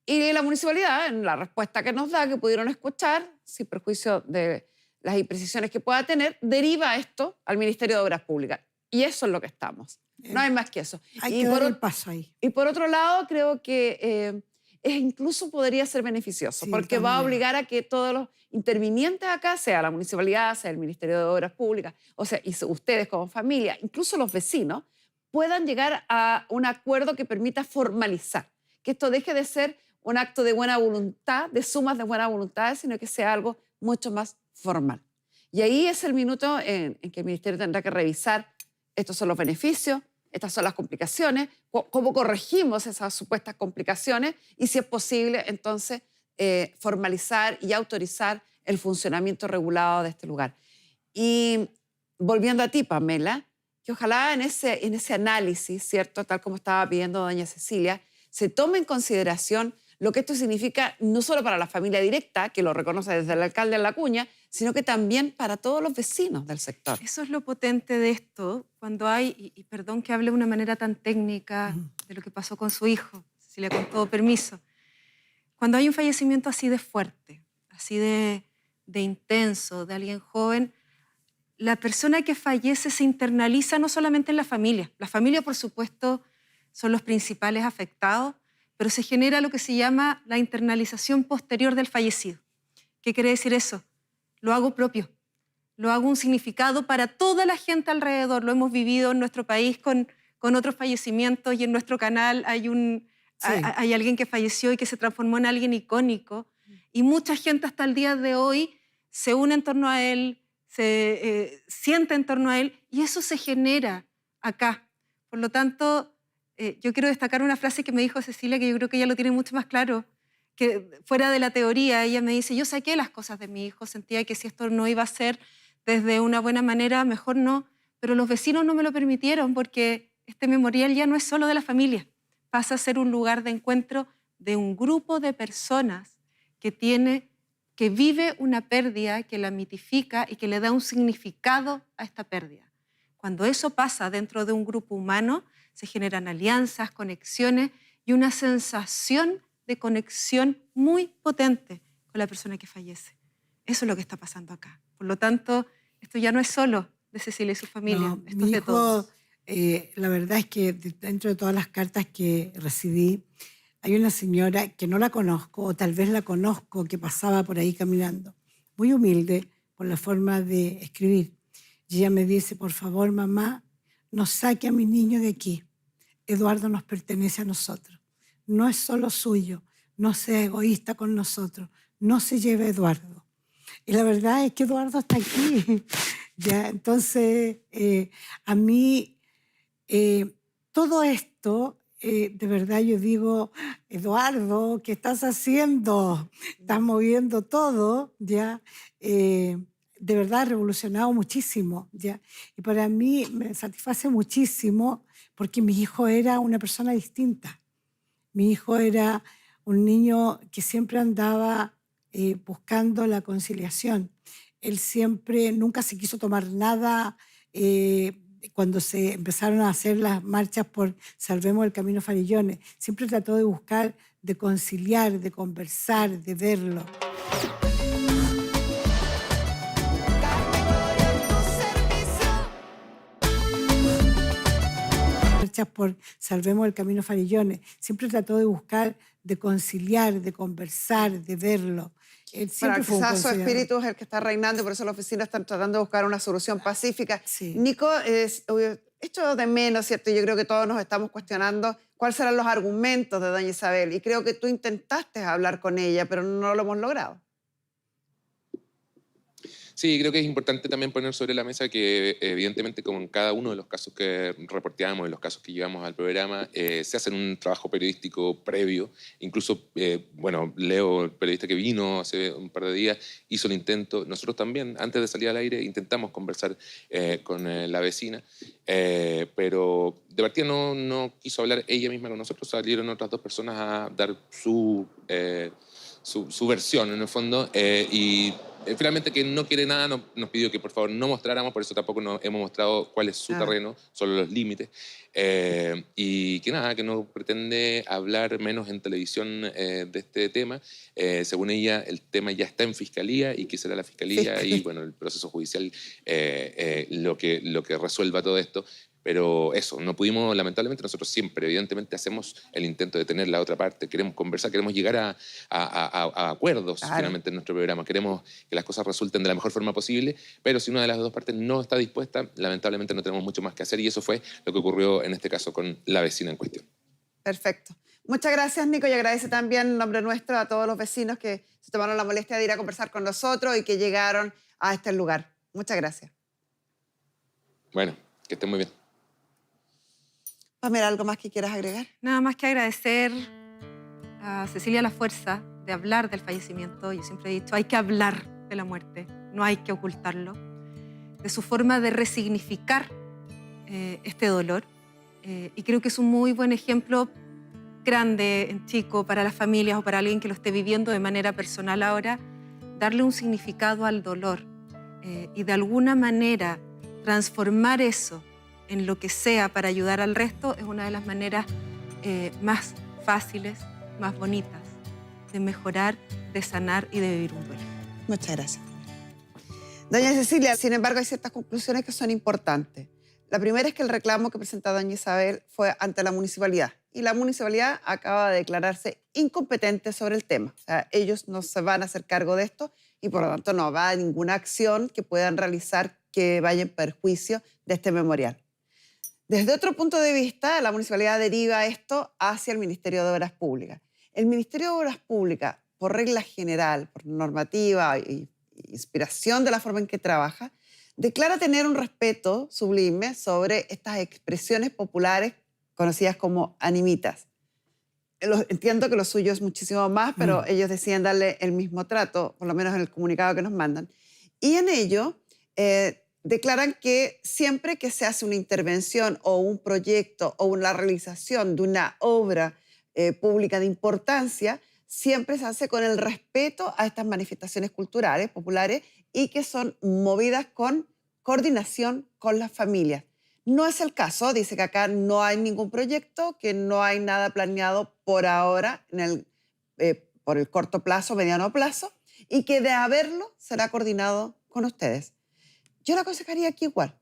Y la municipalidad, en la respuesta que nos da, que pudieron escuchar, sin perjuicio de las imprecisiones que pueda tener, deriva esto al Ministerio de Obras Públicas. Y eso es lo que estamos. No hay más que eso. Hay que dar el paso ahí. Y por otro lado, creo que incluso podría ser beneficioso, porque va a obligar a que todos los intervinientes acá, sea la municipalidad, sea el Ministerio de Obras Públicas, o sea, y ustedes como familia, incluso los vecinos, puedan llegar a un acuerdo que permita formalizar, que esto deje de ser un acto de buena voluntad, de sumas de buena voluntad, sino que sea algo mucho más formal. Y ahí es el minuto en que el Ministerio tendrá que revisar estos son los beneficios, estas son las complicaciones, cómo corregimos esas supuestas complicaciones y si es posible entonces formalizar y autorizar el funcionamiento regulado de este lugar. Y volviendo a ti, Pamela, que ojalá en ese análisis, ¿cierto?, tal como estaba pidiendo doña Cecilia, se tome en consideración lo que esto significa no solo para la familia directa, que lo reconoce desde el alcalde en La Cuña, sino que también para todos los vecinos del sector. Eso es lo potente de esto, cuando hay, y perdón que hable de una manera tan técnica de lo que pasó con su hijo, Cecilia, con todo permiso, cuando hay un fallecimiento así de fuerte, así de intenso, de alguien joven, la persona que fallece se internaliza no solamente en la familia, por supuesto, son los principales afectados, pero se genera lo que se llama la internalización posterior del fallecido. ¿Qué quiere decir eso? Lo hago propio, lo hago un significado para toda la gente alrededor. Lo hemos vivido en nuestro país con otros fallecimientos y en nuestro canal hay alguien que falleció y que se transformó en alguien icónico y mucha gente hasta el día de hoy se une en torno a él, se siente en torno a él y eso se genera acá. Por lo tanto, yo quiero destacar una frase que me dijo Cecilia, que yo creo que ella lo tiene mucho más claro, que fuera de la teoría, ella me dice, yo saqué las cosas de mi hijo, sentía que si esto no iba a ser desde una buena manera, mejor no, pero los vecinos no me lo permitieron porque este memorial ya no es solo de la familia, pasa a ser un lugar de encuentro de un grupo de personas que vive una pérdida, que la mitifica y que le da un significado a esta pérdida. Cuando eso pasa dentro de un grupo humano, se generan alianzas, conexiones y una sensación de conexión muy potente con la persona que fallece. Eso es lo que está pasando acá. Por lo tanto, esto ya no es solo de Cecilia y su familia, No, esto es de todos. La verdad es que dentro de todas las cartas que recibí, hay una señora que no la conozco, o tal vez la conozco, que pasaba por ahí caminando, muy humilde por la forma de escribir. Y ella me dice, por favor, mamá, no saque a mi niño de aquí. Eduardo nos pertenece a nosotros. No es solo suyo. No sea egoísta con nosotros. No se lleve a Eduardo. Y la verdad es que Eduardo está aquí. ¿Ya? Entonces, a mí, todo esto, de verdad yo digo, Eduardo, ¿qué estás haciendo? Estás moviendo todo, ¿ya? De verdad ha revolucionado muchísimo, ¿ya? Y para mí me satisface muchísimo porque mi hijo era una persona distinta. Mi hijo era un niño que siempre andaba buscando la conciliación. Él nunca se quiso tomar nada. Cuando se empezaron a hacer las marchas por Salvemos el Camino Farillones, siempre trató de buscar, de conciliar, de conversar, de verlo. marchas por Salvemos el Camino Farillones. Siempre trató de buscar, de conciliar, de conversar, de verlo. Él siempre fue un quizás su conciliador. espíritu es el que está reinando y por eso la oficina está tratando de buscar una solución pacífica. Sí. Nico, esto de menos, ¿cierto? Yo creo que todos nos estamos cuestionando cuáles serán los argumentos de doña Isabel y creo que tú intentaste hablar con ella, pero no lo hemos logrado. Sí, creo que es importante también poner sobre la mesa que evidentemente como en cada uno de los casos que reporteamos, en los casos que llevamos al programa, se hace un trabajo periodístico previo. Incluso, bueno, Leo, el periodista que vino hace un par de días, hizo el intento. Nosotros también, antes de salir al aire, intentamos conversar con la vecina, pero de partida no quiso hablar ella misma con nosotros. Salieron otras dos personas a dar su versión, en el fondo, y finalmente que no quiere nada, nos pidió que por favor no mostráramos, por eso tampoco nos hemos mostrado cuál es su terreno, solo los límites, y que nada, que no pretende hablar menos en televisión de este tema. Según ella, el tema ya está en fiscalía y que será la fiscalía y bueno, el proceso judicial lo que resuelva todo esto. Pero eso, no pudimos, lamentablemente, nosotros siempre, evidentemente, hacemos el intento de tener la otra parte, queremos conversar, queremos llegar a acuerdos finalmente en nuestro programa, queremos que las cosas resulten de la mejor forma posible, pero si una de las dos partes no está dispuesta, lamentablemente no tenemos mucho más que hacer y eso fue lo que ocurrió en este caso con la vecina en cuestión. Perfecto. Muchas gracias, Nico, y agradece también en nombre nuestro a todos los vecinos que se tomaron la molestia de ir a conversar con nosotros y que llegaron a este lugar. Muchas gracias. Bueno, que estén muy bien. Pamela, ¿algo más que quieras agregar? Nada más que agradecer a Cecilia la fuerza de hablar del fallecimiento. Yo siempre he dicho, hay que hablar de la muerte, no hay que ocultarlo. De su forma de resignificar este dolor. Y creo que es un muy buen ejemplo grande, chico, para las familias o para alguien que lo esté viviendo de manera personal ahora, darle un significado al dolor y de alguna manera transformar eso en lo que sea para ayudar al resto es una de las maneras más fáciles, más bonitas de mejorar, de sanar y de vivir un duelo. Muchas gracias. Doña Cecilia, sin embargo, hay ciertas conclusiones que son importantes. La primera es que el reclamo que presenta doña Isabel fue ante la municipalidad y la municipalidad acaba de declararse incompetente sobre el tema. O sea, ellos no se van a hacer cargo de esto y por lo tanto no va a ninguna acción que puedan realizar que vaya en perjuicio de este memorial. Desde otro punto de vista, la municipalidad deriva esto hacia el Ministerio de Obras Públicas. El Ministerio de Obras Públicas, por regla general, por normativa y inspiración de la forma en que trabaja, declara tener un respeto sublime sobre estas expresiones populares conocidas como animitas. Entiendo que lo suyo es muchísimo más, pero ellos deciden darle el mismo trato, por lo menos en el comunicado que nos mandan. Y en ello declaran que siempre que se hace una intervención o un proyecto o la realización de una obra pública de importancia, siempre se hace con el respeto a estas manifestaciones culturales, populares, y que son movidas con coordinación con las familias. No es el caso, dice que acá no hay ningún proyecto, que no hay nada planeado por ahora, por el corto plazo, mediano plazo, y que de haberlo será coordinado con ustedes. Yo le aconsejaría que igual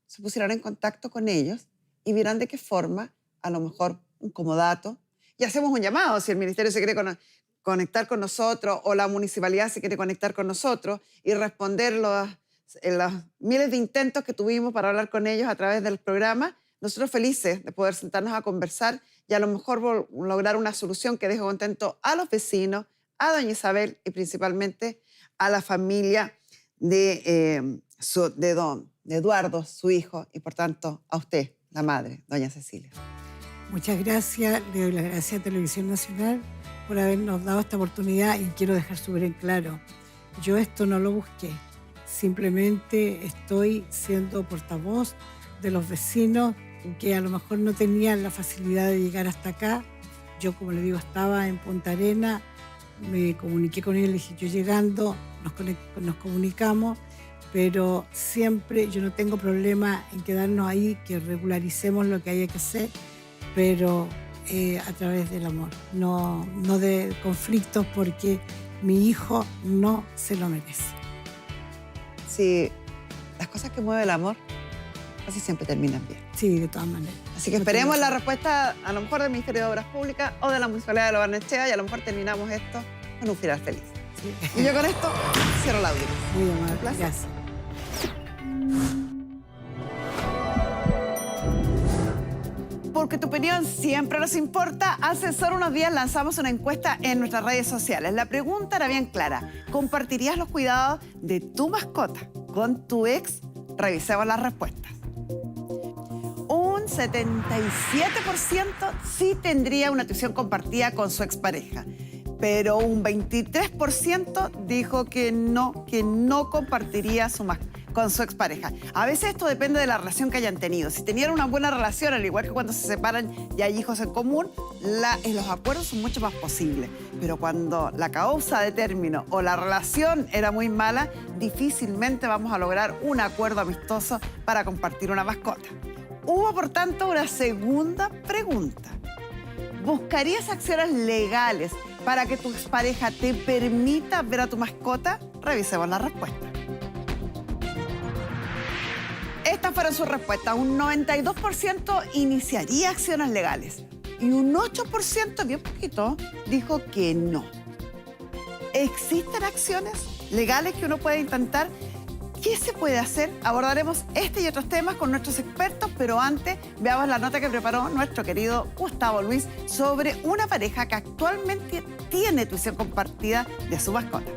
se pusieran en contacto con ellos y vieran de qué forma, a lo mejor un comodato, y hacemos un llamado si el ministerio se quiere conectar con nosotros o la municipalidad se quiere conectar con nosotros y responder los miles de intentos que tuvimos para hablar con ellos a través del programa. Nosotros felices de poder sentarnos a conversar y a lo mejor lograr una solución que deje contento a los vecinos, a doña Isabel y principalmente a la familia de Eduardo, su hijo, y por tanto a usted, la madre, doña Cecilia. Muchas gracias. Le doy las gracias a Televisión Nacional por habernos dado esta oportunidad y quiero dejar súper en claro, yo esto no lo busqué, simplemente estoy siendo portavoz de los vecinos que a lo mejor no tenían la facilidad de llegar hasta acá. Yo, como le digo, estaba en Punta Arenas, me comuniqué con él, le dije, yo llegando, nos comunicamos, pero siempre yo no tengo problema en quedarnos ahí, que regularicemos lo que haya que hacer, pero a través del amor, no de conflictos, porque mi hijo no se lo merece. Sí, las cosas que mueve el amor casi siempre terminan bien. Sí, de todas maneras. Así que esperemos la respuesta, a lo mejor del Ministerio de Obras Públicas o de la Municipalidad de Lo Barnechea, y a lo mejor terminamos esto con un final feliz. Sí. Y yo con esto cierro la audiencia. Muy amable, Gracias. gracias. Porque tu opinión siempre nos importa, hace solo unos días lanzamos una encuesta en nuestras redes sociales. La pregunta era bien clara. ¿Compartirías los cuidados de tu mascota con tu ex? Revisemos las respuestas. Un 77% sí tendría una tuición compartida con su expareja, pero un 23% dijo que no compartiría con su expareja. A veces esto depende de la relación que hayan tenido. Si tenían una buena relación, al igual que cuando se separan y hay hijos en común, los acuerdos son mucho más posibles. Pero cuando la causa de término o la relación era muy mala, difícilmente vamos a lograr un acuerdo amistoso para compartir una mascota. Hubo, por tanto, una segunda pregunta. ¿Buscarías acciones legales para que tu expareja te permita ver a tu mascota? Revisemos la respuesta. Estas fueron sus respuestas. Un 92% iniciaría acciones legales y un 8%, bien poquito, dijo que no. ¿Existen acciones legales que uno puede intentar? ¿Qué se puede hacer? Abordaremos este y otros temas con nuestros expertos, pero antes veamos la nota que preparó nuestro querido Gustavo Luis sobre una pareja que actualmente tiene tuición compartida de su mascota.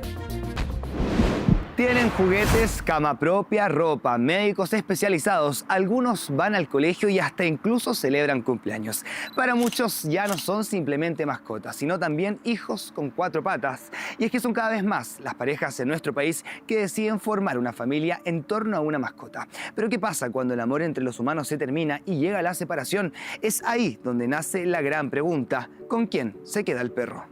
Tienen juguetes, cama propia, ropa, médicos especializados. Algunos van al colegio y hasta incluso celebran cumpleaños. Para muchos ya no son simplemente mascotas, sino también hijos con 4 patas. Y es que son cada vez más las parejas en nuestro país que deciden formar una familia en torno a una mascota. Pero ¿qué pasa cuando el amor entre los humanos se termina y llega la separación? Es ahí donde nace la gran pregunta: ¿con quién se queda el perro?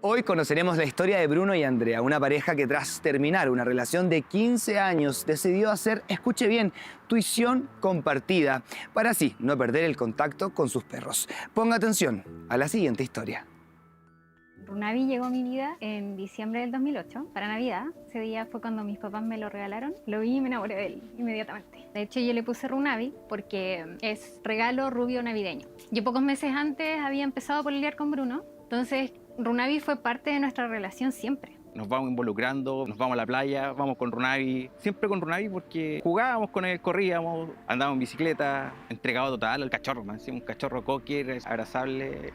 Hoy conoceremos la historia de Bruno y Andrea, una pareja que tras terminar una relación de 15 años decidió hacer, escuche bien, tuición compartida, para así no perder el contacto con sus perros. Ponga atención a la siguiente historia. Runavi llegó a mi vida en diciembre del 2008, para Navidad. Ese día fue cuando mis papás me lo regalaron. Lo vi y me enamoré de él inmediatamente. De hecho, yo le puse Runavi porque es regalo rubio navideño. Yo pocos meses antes había empezado a pololear con Bruno, entonces Runavi fue parte de nuestra relación siempre. Nos vamos involucrando, nos vamos a la playa, vamos con Runavi, siempre con Runavi porque jugábamos con él, corríamos, andábamos en bicicleta, entregado total al cachorro, man. Un cachorro cocker, abrazable,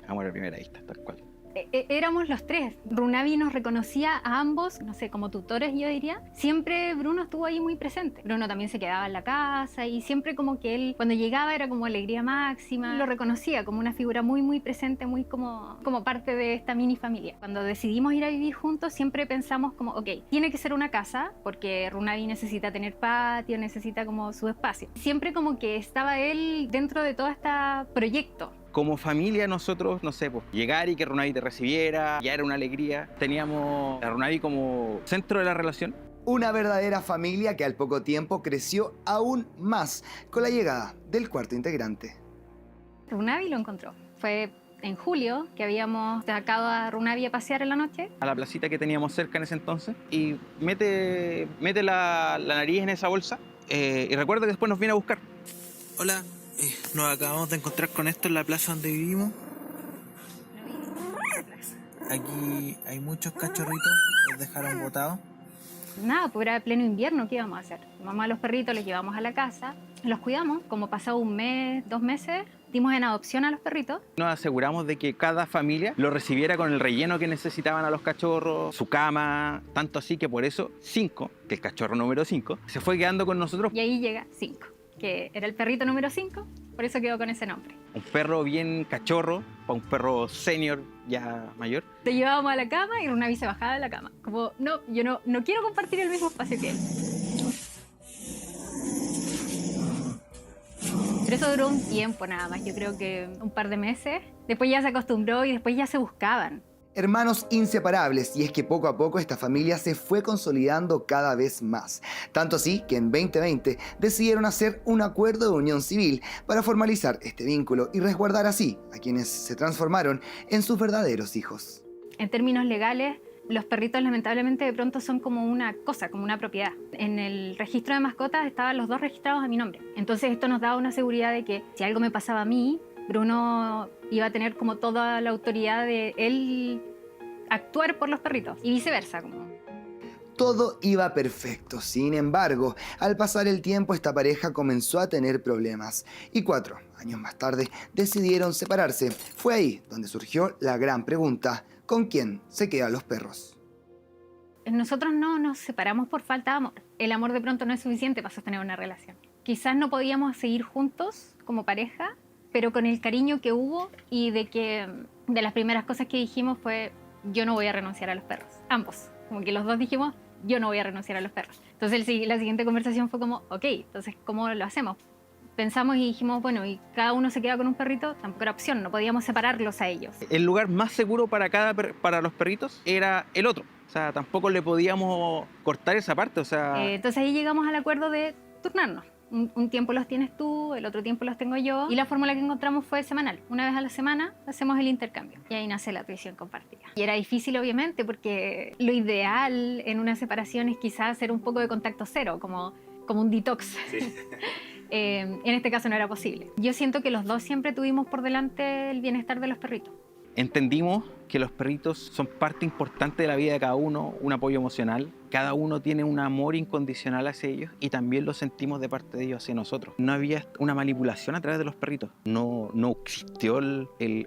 amor a primera vista, tal cual. Éramos los tres. Runavi nos reconocía a ambos, no sé, como tutores, yo diría. Siempre Bruno estuvo ahí muy presente. Bruno también se quedaba en la casa y siempre como que él, cuando llegaba, era como alegría máxima. Lo reconocía como una figura muy, muy presente, muy como parte de esta mini familia. Cuando decidimos ir a vivir juntos, siempre pensamos como, ok, tiene que ser una casa, porque Runavi necesita tener patio, necesita como su espacio. Siempre como que estaba él dentro de todo este proyecto. Como familia nosotros, no sé, pues, llegar y que Runavi te recibiera, ya era una alegría. Teníamos a Runavi como centro de la relación. Una verdadera familia que al poco tiempo creció aún más con la llegada del cuarto integrante. Runavi lo encontró. Fue en julio que habíamos sacado a Runavi a pasear en la noche. A la placita que teníamos cerca en ese entonces. Y mete la nariz en esa bolsa. Y recuerdo que después nos viene a buscar. Hola. Nos acabamos de encontrar con esto en la plaza donde vivimos. Aquí hay muchos cachorritos, los dejaron botados. Nada, pues era pleno invierno, ¿qué íbamos a hacer? Mamá a los perritos los llevamos a la casa, los cuidamos, como pasado un mes, 2 meses, dimos en adopción a los perritos. Nos aseguramos de que cada familia lo recibiera con el relleno que necesitaban a los cachorros, su cama, tanto así que por eso 5, que el cachorro número 5, se fue quedando con nosotros. Y ahí llega 5. Que era el perrito número 5, por eso quedó con ese nombre. Un perro bien cachorro, para un perro senior ya mayor. Te llevábamos a la cama y Runavi se bajaba de la cama. Como, no, yo no quiero compartir el mismo espacio que él. Pero eso duró un tiempo nada más, yo creo que un par de meses. Después ya se acostumbró y después ya se buscaban. Hermanos inseparables, y es que poco a poco esta familia se fue consolidando cada vez más. Tanto así que en 2020 decidieron hacer un acuerdo de unión civil para formalizar este vínculo y resguardar así a quienes se transformaron en sus verdaderos hijos. En términos legales, Los perritos lamentablemente de pronto son como una cosa, como una propiedad. En el registro de mascotas estaban los 2 registrados a mi nombre. Entonces esto nos daba una seguridad de que si algo me pasaba a mí, Bruno iba a tener como toda la autoridad de él actuar por los perritos y viceversa. Todo iba perfecto. Sin embargo, al pasar el tiempo esta pareja comenzó a tener problemas y 4 años más tarde decidieron separarse. Fue ahí donde surgió la gran pregunta: ¿con quién se quedan los perros? Nosotros no nos separamos por falta de amor. El amor de pronto no es suficiente para sostener una relación. Quizás no podíamos seguir juntos como pareja, pero con el cariño que hubo y de las primeras cosas que dijimos fue: yo no voy a renunciar a los perros. Ambos. Como que los dos dijimos: yo no voy a renunciar a los perros. Entonces la siguiente conversación fue como: ok, entonces ¿cómo lo hacemos? Pensamos y dijimos, bueno, y cada uno se queda con un perrito, tampoco era opción, no podíamos separarlos a ellos. El lugar más seguro para los perritos era el otro. O sea, tampoco le podíamos cortar esa parte. O sea... Entonces ahí llegamos al acuerdo de turnarnos. Un tiempo los tienes tú, el otro tiempo los tengo yo. Y la fórmula que encontramos fue semanal. Una vez a la semana hacemos el intercambio. Y ahí nace la tuición compartida. Y era difícil, obviamente, porque lo ideal en una separación es quizás hacer un poco de contacto cero, como un detox. Sí. En este caso no era posible. Yo siento que los dos siempre tuvimos por delante el bienestar de los perritos. Entendimos que los perritos son parte importante de la vida de cada uno, un apoyo emocional. Cada uno tiene un amor incondicional hacia ellos y también lo sentimos de parte de ellos hacia nosotros. No había una manipulación a través de los perritos. No existió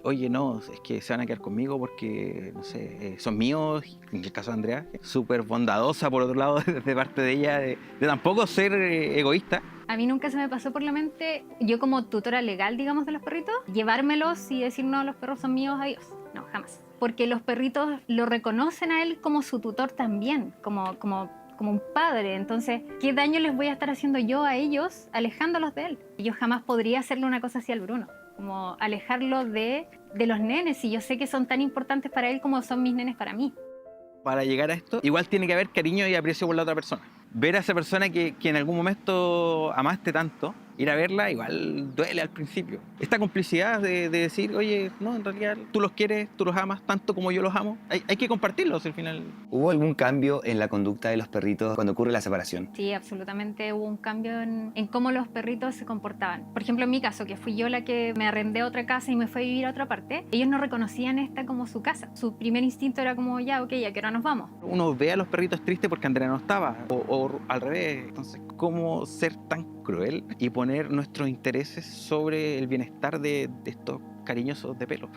oye, no, es que se van a quedar conmigo porque, no sé, son míos. En el caso de Andrea, súper bondadosa por otro lado de parte de ella, de tampoco ser egoísta. A mí nunca se me pasó por la mente, yo como tutora legal, digamos, de los perritos, llevármelos y decir: no, los perros son míos, adiós. No, jamás. Porque los perritos lo reconocen a él como su tutor también, como un padre. Entonces, ¿qué daño les voy a estar haciendo yo a ellos alejándolos de él? Yo jamás podría hacerle una cosa así al Bruno, como alejarlo de los nenes, y yo sé que son tan importantes para él como son mis nenes para mí. Para llegar a esto, igual tiene que haber cariño y aprecio por la otra persona. Ver a esa persona que en algún momento amaste tanto, ir a verla igual duele al principio. Esta complicidad de decir: oye, no, en realidad tú los quieres, tú los amas tanto como yo los amo. Hay que compartirlos al final. ¿Hubo algún cambio en la conducta de los perritos cuando ocurre la separación? Sí, absolutamente hubo un cambio en cómo los perritos se comportaban. Por ejemplo, en mi caso, que fui yo la que me arrendé a otra casa y me fui a vivir a otra parte, ellos no reconocían esta como su casa. Su primer instinto era como: ya, ok, ¿a qué hora nos vamos? Uno ve a los perritos tristes porque Andrea no estaba, o al revés. Entonces, ¿cómo ser tan cruel y poner nuestros intereses sobre el bienestar de estos cariñosos de pelo?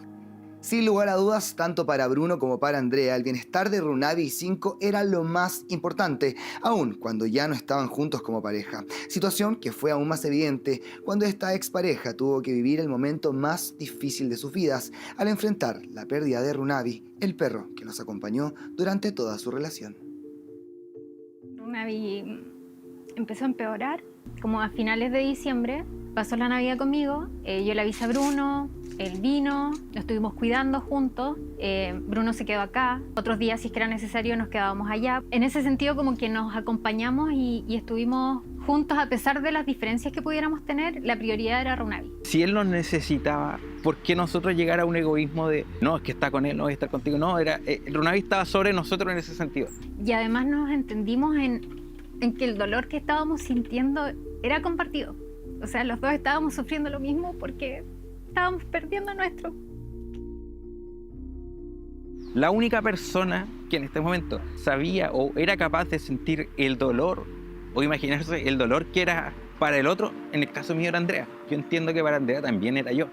Sin lugar a dudas, tanto para Bruno como para Andrea, el bienestar de Runavi y Cinco era lo más importante, aun cuando ya no estaban juntos como pareja. Situación que fue aún más evidente cuando esta expareja tuvo que vivir el momento más difícil de sus vidas al enfrentar la pérdida de Runavi, el perro que los acompañó durante toda su relación. Runavi empezó a empeorar como a finales de diciembre. Pasó la Navidad conmigo, yo le avisé a Bruno, él vino, lo estuvimos cuidando juntos, Bruno se quedó acá, otros días si es que era necesario nos quedábamos allá. En ese sentido como que nos acompañamos y estuvimos juntos a pesar de las diferencias que pudiéramos tener. La prioridad era Runavi. Si él nos necesitaba, ¿por qué nosotros llegar a un egoísmo de no, es que está con él, no voy a estar contigo? No, Runavi estaba sobre nosotros en ese sentido. Y además nos entendimos en que el dolor que estábamos sintiendo era compartido. O sea, los dos estábamos sufriendo lo mismo porque estábamos perdiendo a nuestro. La única persona que en este momento sabía o era capaz de sentir el dolor o imaginarse el dolor que era para el otro, en el caso mío era Andrea. Yo entiendo que para Andrea también era yo.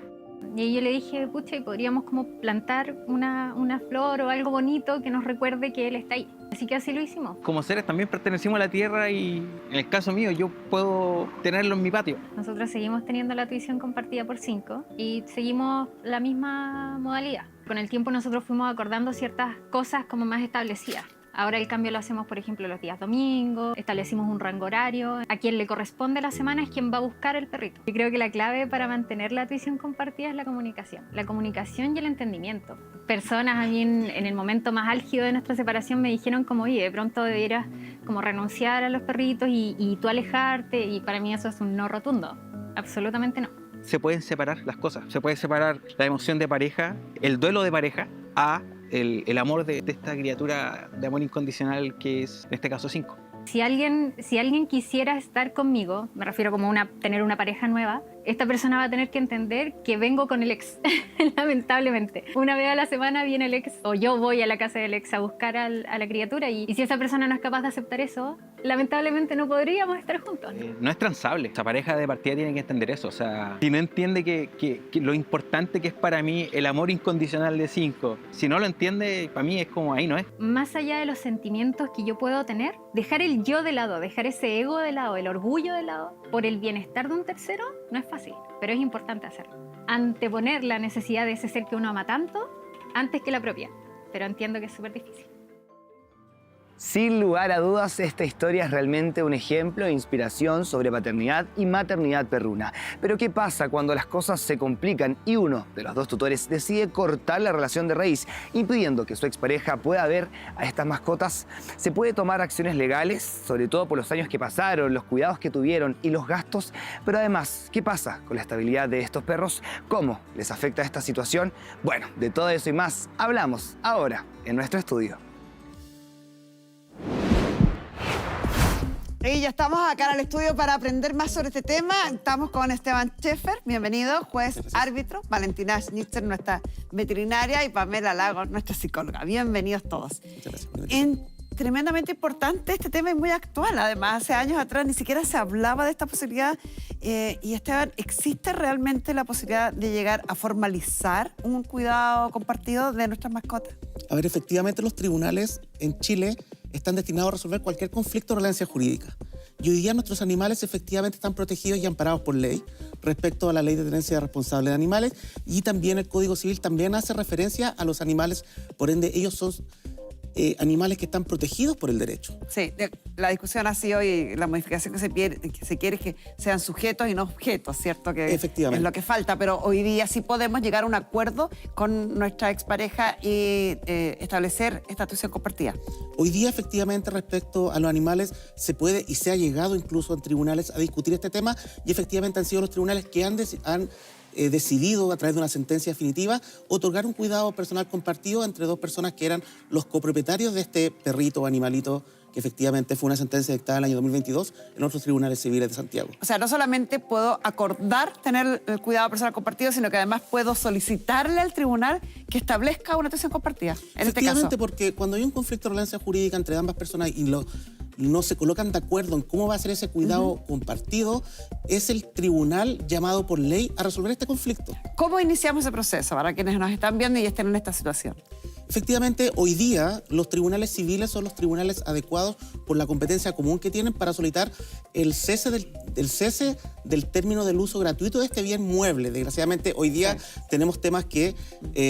Y yo le dije: pucha, ¿y podríamos como plantar una flor o algo bonito que nos recuerde que él está ahí? Así que así lo hicimos. Como seres también pertenecimos a la tierra y en el caso mío yo puedo tenerlo en mi patio. Nosotros seguimos teniendo la tuición compartida por 5 y seguimos la misma modalidad. Con el tiempo nosotros fuimos acordando ciertas cosas como más establecidas. Ahora el cambio lo hacemos, por ejemplo, los días domingos, establecimos un rango horario. A quien le corresponde la semana es quien va a buscar el perrito. Yo creo que la clave para mantener la tuición compartida es la comunicación y el entendimiento. Personas a mí en el momento más álgido de nuestra separación me dijeron como: oye, de pronto debieras como renunciar a los perritos y tú alejarte, y para mí eso es un no rotundo. Absolutamente no. Se pueden separar las cosas, se puede separar la emoción de pareja, el duelo de pareja, a el amor de esta criatura de amor incondicional que es, en este caso, 5. Si alguien quisiera estar conmigo, me refiero como tener una pareja nueva, esta persona va a tener que entender que vengo con el ex, lamentablemente. Una vez a la semana viene el ex, o yo voy a la casa del ex a buscar a la criatura, y si esa persona no es capaz de aceptar eso, lamentablemente no podríamos estar juntos. No es transable. Esa pareja de partida tiene que entender eso. O sea, si no entiende que lo importante que es para mí el amor incondicional de 5, si no lo entiende, para mí es como ahí no es. Más allá de los sentimientos que yo puedo tener, dejar el yo de lado, dejar ese ego de lado, el orgullo de lado, por el bienestar de un tercero, no es fácil, pero es importante hacerlo. Anteponer la necesidad de ese ser que uno ama tanto antes que la propia, pero entiendo que es súper difícil. Sin lugar a dudas, esta historia es realmente un ejemplo de inspiración sobre paternidad y maternidad perruna. Pero ¿qué pasa cuando las cosas se complican y uno de los dos tutores decide cortar la relación de raíz, impidiendo que su expareja pueda ver a estas mascotas? Se puede tomar acciones legales, sobre todo por los años que pasaron, los cuidados que tuvieron y los gastos, pero además, ¿qué pasa con la estabilidad de estos perros? ¿Cómo les afecta esta situación? Bueno, de todo eso y más hablamos ahora en nuestro estudio. Y ya estamos acá en el estudio para aprender más sobre este tema. Estamos con Esteban Scheffer, bienvenido, juez árbitro, Valentina Schnitzer, nuestra veterinaria, y Pamela Lagos, nuestra psicóloga. Bienvenidos todos. Muchas gracias. Tremendamente importante este tema y muy actual. Además, hace años atrás ni siquiera se hablaba de esta posibilidad. Y Esteban, ¿existe realmente la posibilidad de llegar a formalizar un cuidado compartido de nuestras mascotas? A ver, efectivamente los tribunales en Chile están destinados a resolver cualquier conflicto de relevancia jurídica. Y hoy día nuestros animales efectivamente están protegidos y amparados por ley respecto a la ley de tenencia responsable de animales, y también el Código Civil también hace referencia a los animales, por ende ellos son animales que están protegidos por el derecho. Sí, la discusión ha sido, y la modificación que se quiere es que sean sujetos y no objetos, ¿cierto? Que efectivamente. Es lo que falta, pero hoy día sí podemos llegar a un acuerdo con nuestra expareja y establecer esta tuición compartida. Hoy día, efectivamente, respecto a los animales, se puede y se ha llegado incluso en tribunales a discutir este tema, y efectivamente han sido los tribunales que han decidido, a través de una sentencia definitiva, otorgar un cuidado personal compartido entre dos personas que eran los copropietarios de este perrito o animalito, que efectivamente fue una sentencia dictada en el año 2022 en otros tribunales civiles de Santiago. O sea, no solamente puedo acordar tener el cuidado personal compartido, sino que además puedo solicitarle al tribunal que establezca una tuición compartida, en este caso. Efectivamente, porque cuando hay un conflicto de relevancia jurídica entre ambas personas y no se colocan de acuerdo en cómo va a ser ese cuidado compartido, es el tribunal llamado por ley a resolver este conflicto. ¿Cómo iniciamos ese proceso para quienes nos están viendo y estén en esta situación? Efectivamente, hoy día los tribunales civiles son los tribunales adecuados por la competencia común que tienen para solicitar el cese del término del uso gratuito de este bien mueble. Desgraciadamente, hoy día tenemos temas que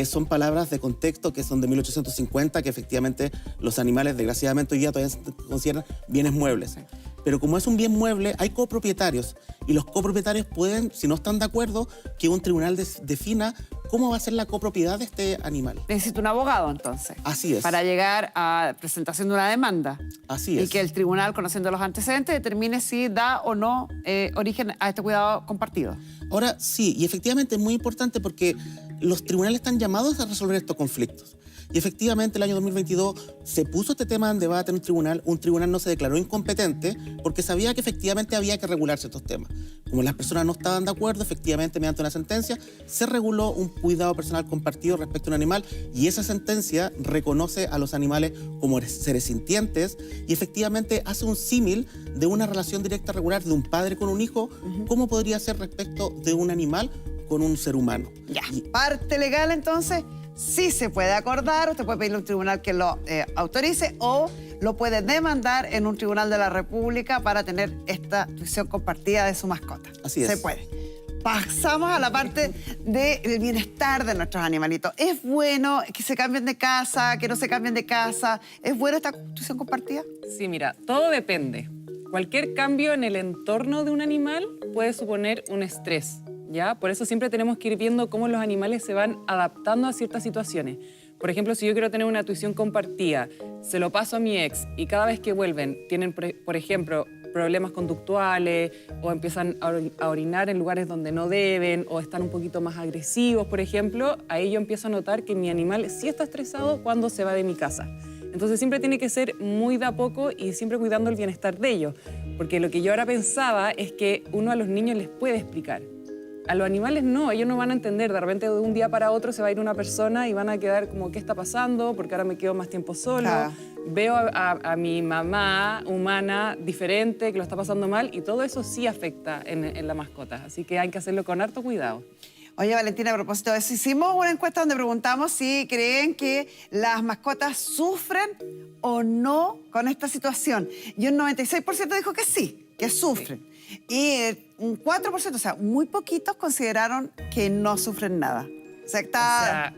son palabras de contexto, que son de 1850, que efectivamente los animales, desgraciadamente, hoy día todavía se consideran bienes muebles. Pero como es un bien mueble, hay copropietarios, y los copropietarios pueden, si no están de acuerdo, que un tribunal defina cómo va a ser la copropiedad de este animal. Necesito un abogado, entonces. Así es. Para llegar a presentación de una demanda. Así es. Y que el tribunal, conociendo los antecedentes, determine si da o no origen a este cuidado compartido. Ahora, sí, y efectivamente es muy importante porque los tribunales están llamados a resolver estos conflictos. Y efectivamente, el año 2022 se puso este tema en debate en un tribunal. Un tribunal no se declaró incompetente porque sabía que efectivamente había que regularse estos temas. Como las personas no estaban de acuerdo, efectivamente, mediante una sentencia, se reguló un cuidado personal compartido respecto a un animal, y esa sentencia reconoce a los animales como seres sintientes y efectivamente hace un símil de una relación directa regular de un padre con un hijo, como podría ser respecto de un animal con un ser humano. Ya, parte legal entonces. Sí se puede acordar, usted puede pedirle a un tribunal que lo autorice, o lo puede demandar en un tribunal de la República para tener esta tuición compartida de su mascota. Así es. Se puede. Pasamos a la parte del bienestar de nuestros animalitos. ¿Es bueno que se cambien de casa, que no se cambien de casa? ¿Es bueno esta tuición compartida? Sí, mira, todo depende. Cualquier cambio en el entorno de un animal puede suponer un estrés, ¿ya? Por eso siempre tenemos que ir viendo cómo los animales se van adaptando a ciertas situaciones. Por ejemplo, si yo quiero tener una tuición compartida, se lo paso a mi ex y cada vez que vuelven tienen, por ejemplo, problemas conductuales o empiezan a orinar en lugares donde no deben o están un poquito más agresivos, por ejemplo, ahí yo empiezo a notar que mi animal sí está estresado cuando se va de mi casa. Entonces siempre tiene que ser muy de a poco y siempre cuidando el bienestar de ellos. Porque lo que yo ahora pensaba es que uno a los niños les puede explicar. A los animales no, ellos no van a entender. De repente de un día para otro se va a ir una persona y van a quedar como, ¿qué está pasando? Porque ahora me quedo más tiempo solo. Claro. Veo a mi mamá humana diferente, que lo está pasando mal, y todo eso sí afecta en la mascota. Así que hay que hacerlo con harto cuidado. Oye, Valentina, a propósito de eso, hicimos una encuesta donde preguntamos si creen que las mascotas sufren o no con esta situación. Y un 96% dijo que sí, que sufren. Sí. Y un 4%, o sea, muy poquitos consideraron que no sufren nada. O sea,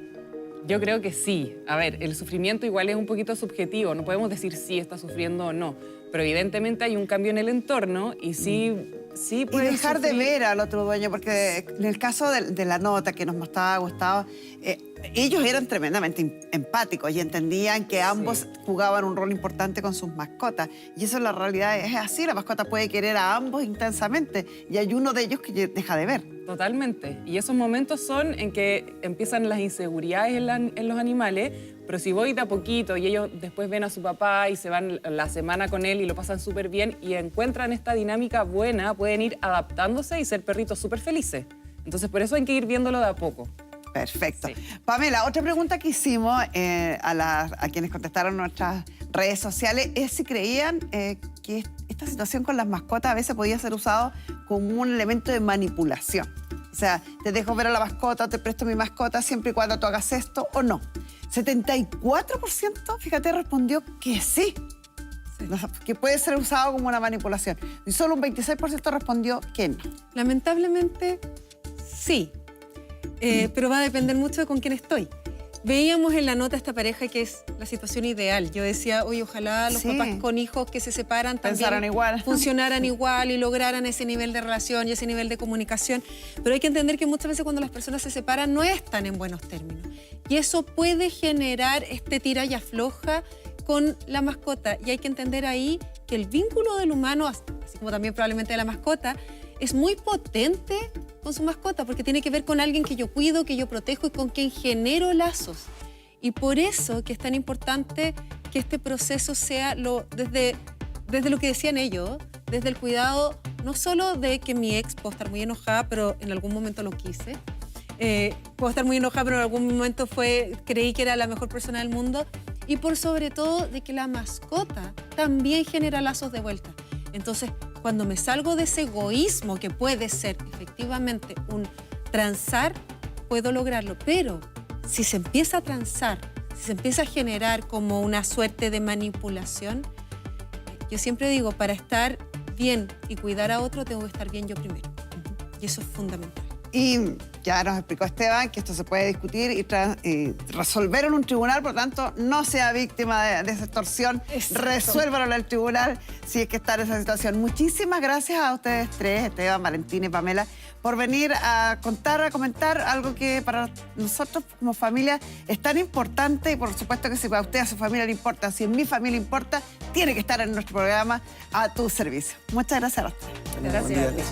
yo creo que sí. A ver, el sufrimiento igual es un poquito subjetivo. No podemos decir si está sufriendo o no. Pero evidentemente hay un cambio en el entorno y sí puede y dejar sufrir. de ver al otro dueño, porque en el caso de la nota que nos mostraba Gustavo, ellos eran tremendamente empáticos y entendían que ambos jugaban un rol importante con sus mascotas. Y eso en la realidad es así, la mascota puede querer a ambos intensamente y hay uno de ellos que deja de ver. Totalmente. Y esos momentos son en que empiezan las inseguridades en los animales, pero si voy de a poquito y ellos después ven a su papá y se van la semana con él y lo pasan súper bien y encuentran esta dinámica buena, pueden ir adaptándose y ser perritos súper felices. Entonces, por eso hay que ir viéndolo de a poco. Perfecto. Sí. Pamela, otra pregunta que hicimos a quienes contestaron nuestras redes sociales es si creían que esta situación con las mascotas a veces podía ser usado como un elemento de manipulación. O sea, te dejo ver a la mascota, te presto mi mascota siempre y cuando tú hagas esto o no. 74%, fíjate, respondió que sí. Que puede ser usado como una manipulación. Y solo un 26% respondió que no. Lamentablemente, sí. Pero va a depender mucho de con quién estoy. Veíamos en la nota esta pareja que es la situación ideal. Yo decía, oye, ojalá los papás con hijos que se separan también funcionaran igual y lograran ese nivel de relación y ese nivel de comunicación. Pero hay que entender que muchas veces cuando las personas se separan no están en buenos términos. Y eso puede generar este tira y afloja con la mascota. Y hay que entender ahí que el vínculo del humano, así como también probablemente de la mascota, es muy potente con su mascota porque tiene que ver con alguien que yo cuido, que yo protejo y con quien genero lazos. Y por eso que es tan importante que este proceso sea desde lo que decían ellos, desde el cuidado no solo de que mi ex puedo estar muy enojada, pero en algún momento lo quise, puedo estar muy enojada, pero en algún momento creí que era la mejor persona del mundo, y por sobre todo de que la mascota también genera lazos de vuelta. Entonces, cuando me salgo de ese egoísmo que puede ser efectivamente un transar, puedo lograrlo. Pero si se empieza a transar, si se empieza a generar como una suerte de manipulación, yo siempre digo, para estar bien y cuidar a otro, tengo que estar bien yo primero. Y eso es fundamental. Y ya nos explicó Esteban que esto se puede discutir y resolver en un tribunal, por lo tanto, no sea víctima de esa extorsión. Resuélvalo en el tribunal si es que está en esa situación. Muchísimas gracias a ustedes tres, Esteban, Valentina y Pamela, por venir a contar, a comentar algo que para nosotros como familia es tan importante y por supuesto que si para usted, a su familia le importa, si en mi familia importa, tiene que estar en nuestro programa a tu servicio. Muchas gracias a los tres. Gracias.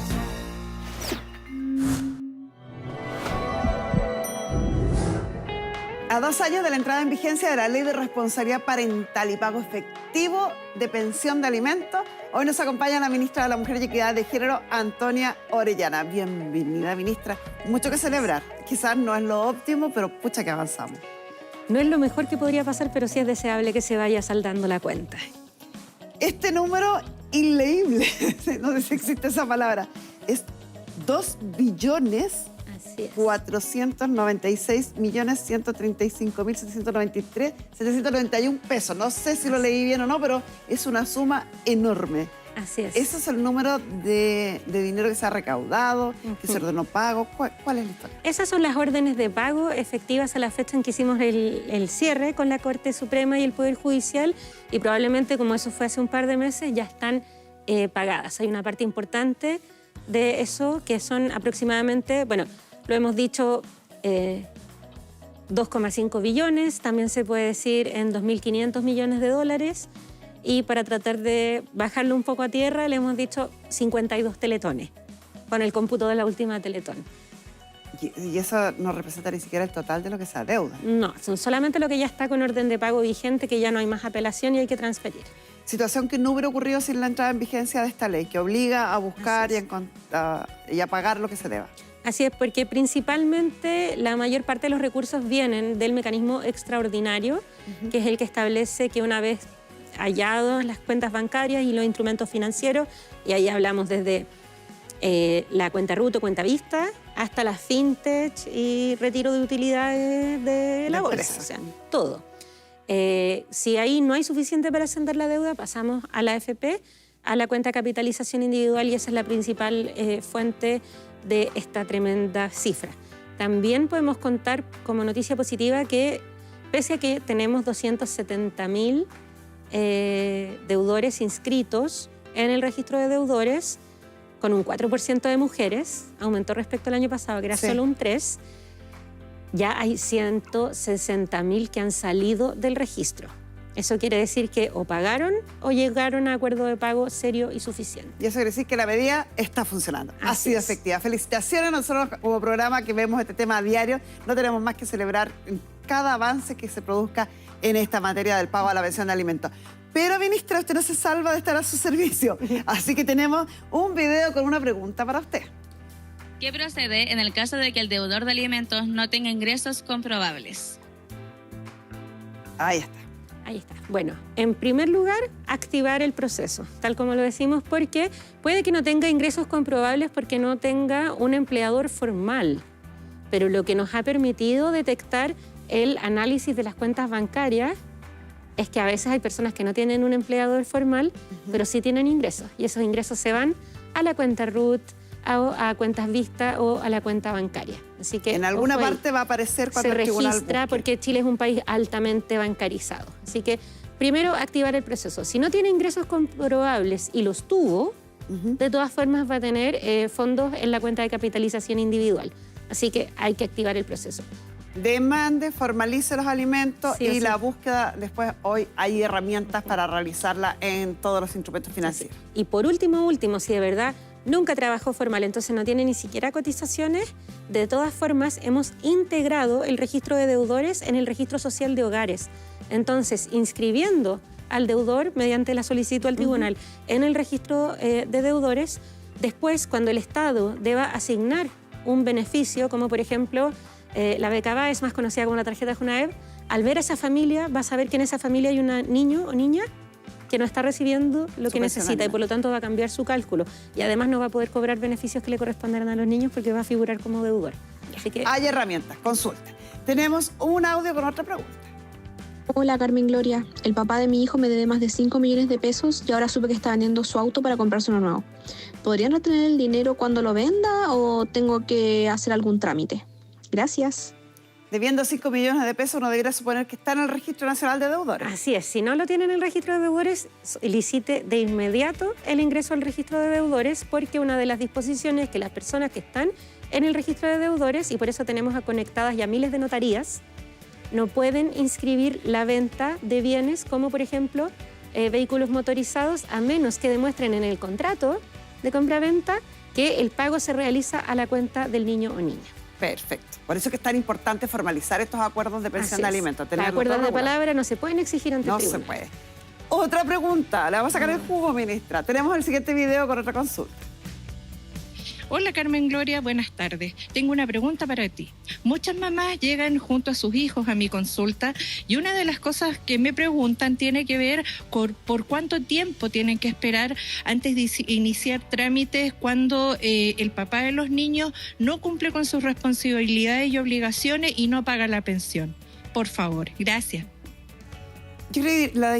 A 2 años de la entrada en vigencia de la Ley de Responsabilidad Parental y Pago Efectivo de Pensión de Alimentos, hoy nos acompaña la ministra de la Mujer y Equidad de Género, Antonia Orellana. Bienvenida, ministra. Mucho que celebrar. Quizás no es lo óptimo, pero pucha que avanzamos. No es lo mejor que podría pasar, pero sí es deseable que se vaya saldando la cuenta. Este número inleíble, no sé si existe esa palabra, es 2 billones 496.135.793.791 pesos. No sé si lo leí bien o no, pero es una suma enorme. Así es. Ese es el número de dinero que se ha recaudado, que se ordenó pago. ¿Cuál es la historia? Esas son las órdenes de pago efectivas a la fecha en que hicimos el cierre con la Corte Suprema y el Poder Judicial, y probablemente, como eso fue hace un par de meses, ya están pagadas. Hay una parte importante de eso que son aproximadamente, bueno, lo hemos dicho, 2,5 billones, también se puede decir en 2.500 millones de dólares. y para tratar de bajarlo un poco a tierra le hemos dicho 52 teletones, con el cómputo de la última teletón. Y eso no representa ni siquiera el total de lo que se adeuda. No, son solamente lo que ya está con orden de pago vigente, que ya no hay más apelación y hay que transferir. Situación que no hubiera ocurrido sin la entrada en vigencia de esta ley, que obliga a buscar y a pagar lo que se deba. Así es, porque principalmente la mayor parte de los recursos vienen del mecanismo extraordinario, que es el que establece que una vez hallados las cuentas bancarias y los instrumentos financieros, y ahí hablamos desde la cuenta RUT o cuenta vista, hasta la fintech y retiro de utilidades de la bolsa, o sea, todo. Si ahí no hay suficiente para ascender la deuda, pasamos a la AFP, a la cuenta capitalización individual, y esa es la principal fuente de esta tremenda cifra. También podemos contar como noticia positiva que, pese a que tenemos 270.000 deudores inscritos en el registro de deudores, con un 4% de mujeres, aumentó respecto al año pasado, que era solo un 3%, ya hay 160.000 que han salido del registro. Eso quiere decir que o pagaron o llegaron a acuerdo de pago serio y suficiente. Y eso quiere decir que la medida está funcionando. Ha sido efectiva. Felicitaciones. Nosotros como programa que vemos este tema a diario, no tenemos más que celebrar cada avance que se produzca en esta materia del pago a la pensión de alimentos. Pero, ministra, usted no se salva de estar a su servicio. Así que tenemos un video con una pregunta para usted. ¿Qué procede en el caso de que el deudor de alimentos no tenga ingresos comprobables? Ahí está. Ahí está. Bueno, en primer lugar, activar el proceso, tal como lo decimos, porque puede que no tenga ingresos comprobables porque no tenga un empleador formal, pero lo que nos ha permitido detectar el análisis de las cuentas bancarias es que a veces hay personas que no tienen un empleador formal, pero sí tienen ingresos, y esos ingresos se van a la cuenta RUT, a cuentas vistas o a la cuenta bancaria. Así que en alguna parte va a aparecer cuando se el tribunal registra, porque Chile es un país altamente bancarizado. Así que primero activar el proceso. Si no tiene ingresos comprobables y los tuvo, de todas formas va a tener fondos en la cuenta de capitalización individual. Así que hay que activar el proceso. Demande, formalice los alimentos y la búsqueda, después hoy hay herramientas para realizarla en todos los instrumentos financieros. Y por último, si de verdad nunca trabajó formal, entonces no tiene ni siquiera cotizaciones, de todas formas hemos integrado el registro de deudores en el registro social de hogares. Entonces, inscribiendo al deudor mediante la solicitud al tribunal en el registro de deudores, después cuando el Estado deba asignar un beneficio, como por ejemplo la beca BAES, más conocida como la tarjeta Junaev, al ver a esa familia va a saber que en esa familia hay un niño o niña que no está recibiendo lo que necesita y por lo tanto va a cambiar su cálculo. Y además no va a poder cobrar beneficios que le corresponderán a los niños porque va a figurar como deudor. Así que hay herramientas, consulta. Tenemos un audio con otra pregunta. Hola Carmen Gloria, el papá de mi hijo me debe más de 5 millones de pesos y ahora supe que está vendiendo su auto para comprarse uno nuevo. ¿Podrían retener el dinero cuando lo venda o tengo que hacer algún trámite? Gracias. Debiendo 5 millones de pesos, uno debería suponer que está en el Registro Nacional de Deudores. Así es, si no lo tiene en el registro de deudores, solicite de inmediato el ingreso al registro de deudores, porque una de las disposiciones es que las personas que están en el registro de deudores, y por eso tenemos conectadas ya miles de notarías, no pueden inscribir la venta de bienes como por ejemplo vehículos motorizados, a menos que demuestren en el contrato de compra-venta que el pago se realiza a la cuenta del niño o niña. Perfecto. Por eso es que es tan importante formalizar estos acuerdos de pensión de alimentos. Los acuerdos de palabra no se pueden exigir ante el tribunal. No se puede. Otra pregunta. Le vamos a sacar el jugo, ministra. Tenemos el siguiente video con otra consulta. Hola Carmen Gloria, buenas tardes. Tengo una pregunta para ti. Muchas mamás llegan junto a sus hijos a mi consulta y una de las cosas que me preguntan tiene que ver con por cuánto tiempo tienen que esperar antes de iniciar trámites cuando el papá de los niños no cumple con sus responsabilidades y obligaciones y no paga la pensión. Por favor, gracias. Yo creo que la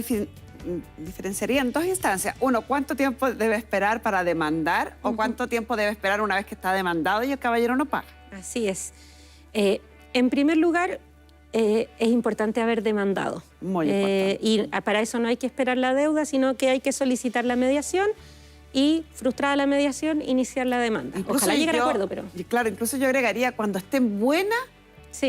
diferenciaría en dos instancias. Uno, ¿cuánto tiempo debe esperar para demandar? ¿O cuánto tiempo debe esperar una vez que está demandado y el caballero no paga? Así es. En primer lugar, es importante haber demandado. Muy importante. Y para eso no hay que esperar la deuda, sino que hay que solicitar la mediación y, frustrada la mediación, iniciar la demanda. Ojalá llegue a acuerdo, pero... Claro, incluso yo agregaría, cuando esté en buena,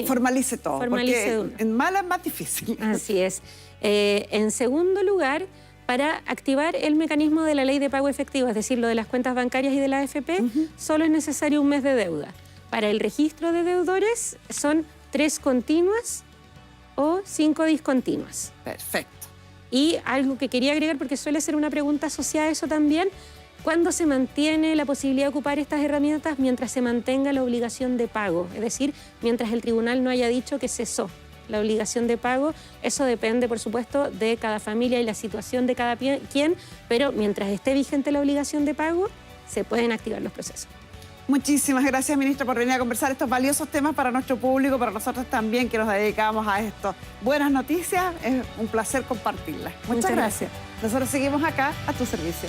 formalice todo. Formalice porque en mala es más difícil. Así es. En segundo lugar, para activar el mecanismo de la ley de pago efectivo, es decir, lo de las cuentas bancarias y de la AFP, solo es necesario un mes de deuda. Para el registro de deudores son 3 continuas o 5 discontinuas. Perfecto. Y algo que quería agregar, porque suele ser una pregunta asociada a eso también, ¿cuándo se mantiene la posibilidad de ocupar estas herramientas? Mientras se mantenga la obligación de pago, es decir, mientras el tribunal no haya dicho que cesó la obligación de pago. Eso depende, por supuesto, de cada familia y la situación de cada quien, pero mientras esté vigente la obligación de pago, se pueden activar los procesos. Muchísimas gracias, ministro, por venir a conversar estos valiosos temas para nuestro público, para nosotros también que nos dedicamos a esto. Buenas noticias, es un placer compartirlas. Muchas gracias. Nosotros seguimos acá a tu servicio.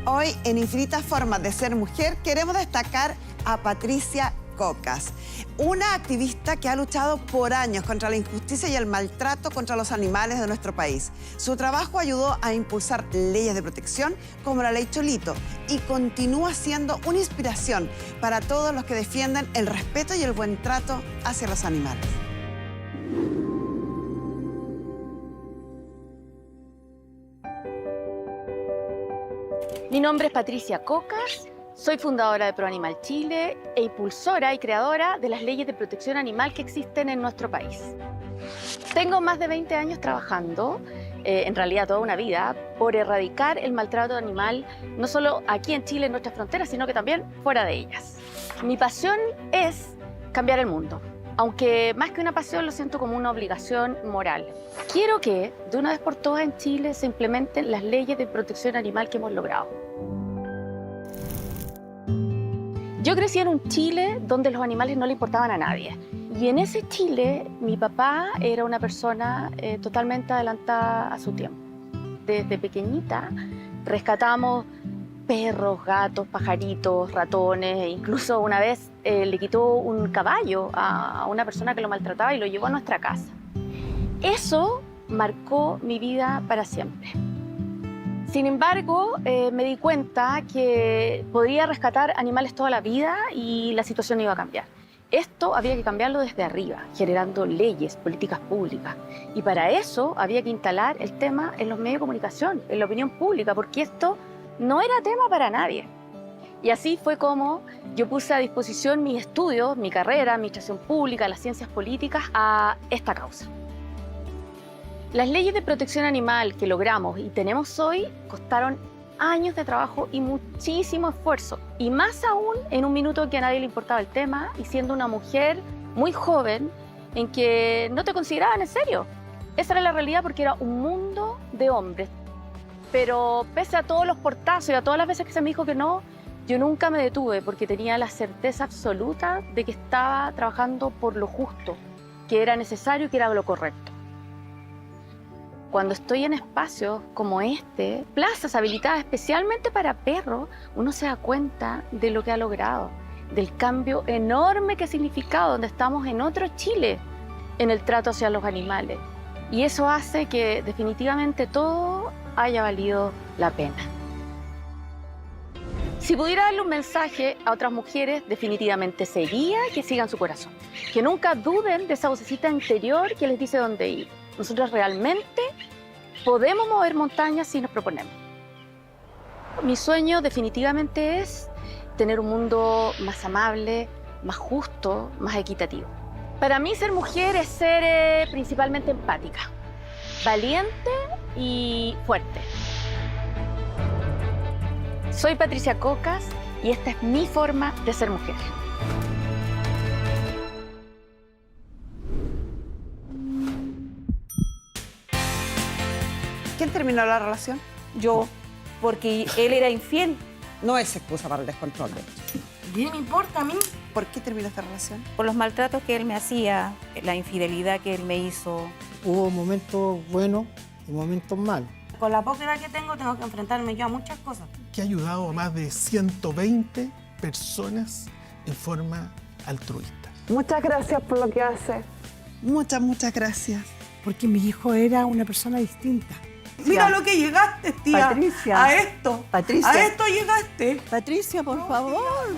Hoy, en Infinitas Formas de Ser Mujer, queremos destacar a Patricia Cocas, una activista que ha luchado por años contra la injusticia y el maltrato contra los animales de nuestro país. Su trabajo ayudó a impulsar leyes de protección como la Ley Cholito y continúa siendo una inspiración para todos los que defienden el respeto y el buen trato hacia los animales. Mi nombre es Patricia Cocas, soy fundadora de ProAnimal Chile e impulsora y creadora de las leyes de protección animal que existen en nuestro país. Tengo más de 20 años trabajando, en realidad toda una vida, por erradicar el maltrato animal, no solo aquí en Chile, en nuestras fronteras, sino que también fuera de ellas. Mi pasión es cambiar el mundo, aunque más que una pasión lo siento como una obligación moral. Quiero que, de una vez por todas en Chile, se implementen las leyes de protección animal que hemos logrado. Yo crecí en un Chile donde los animales no le importaban a nadie. Y en ese Chile, mi papá era una persona totalmente adelantada a su tiempo. Desde pequeñita rescatamos perros, gatos, pajaritos, ratones, e incluso una vez le quitó un caballo a una persona que lo maltrataba y lo llevó a nuestra casa. Eso marcó mi vida para siempre. Sin embargo, me di cuenta que podía rescatar animales toda la vida y la situación iba a cambiar. Esto había que cambiarlo desde arriba, generando leyes, políticas públicas. Y para eso había que instalar el tema en los medios de comunicación, en la opinión pública, porque esto no era tema para nadie. Y así fue como yo puse a disposición mis estudios, mi carrera, administración pública, las ciencias políticas, a esta causa. Las leyes de protección animal que logramos y tenemos hoy costaron años de trabajo y muchísimo esfuerzo. Y más aún en un minuto en que a nadie le importaba el tema y siendo una mujer muy joven en que no te consideraban en serio. Esa era la realidad porque era un mundo de hombres. Pero pese a todos los portazos y a todas las veces que se me dijo que no, yo nunca me detuve porque tenía la certeza absoluta de que estaba trabajando por lo justo, que era necesario y que era lo correcto. Cuando estoy en espacios como este, plazas habilitadas especialmente para perros, uno se da cuenta de lo que ha logrado, del cambio enorme que ha significado, donde estamos en otro Chile en el trato hacia los animales. Y eso hace que definitivamente todo haya valido la pena. Si pudiera darle un mensaje a otras mujeres, definitivamente sería que sigan su corazón, que nunca duden de esa vocecita interior que les dice dónde ir. Nosotros realmente podemos mover montañas si nos proponemos. Mi sueño definitivamente es tener un mundo más amable, más justo, más equitativo. Para mí ser mujer es ser principalmente empática, valiente y fuerte. Soy Patricia Cocas y esta es mi forma de ser mujer. ¿Quién terminó la relación? Yo, porque él era infiel. No es excusa para el descontrol, de hecho. ¿Qué me importa a mí? ¿Por qué terminó esta relación? Por los maltratos que él me hacía, la infidelidad que él me hizo. Hubo momentos buenos y momentos malos. Con la poca edad que tengo que enfrentarme yo a muchas cosas. Que ha ayudado a más de 120 personas en forma altruista. Muchas gracias por lo que hace. Muchas gracias. Porque mi hijo era una persona distinta. Mira lo que llegaste, tía. Patricia. A esto. Patricia. A esto llegaste. Patricia, por favor.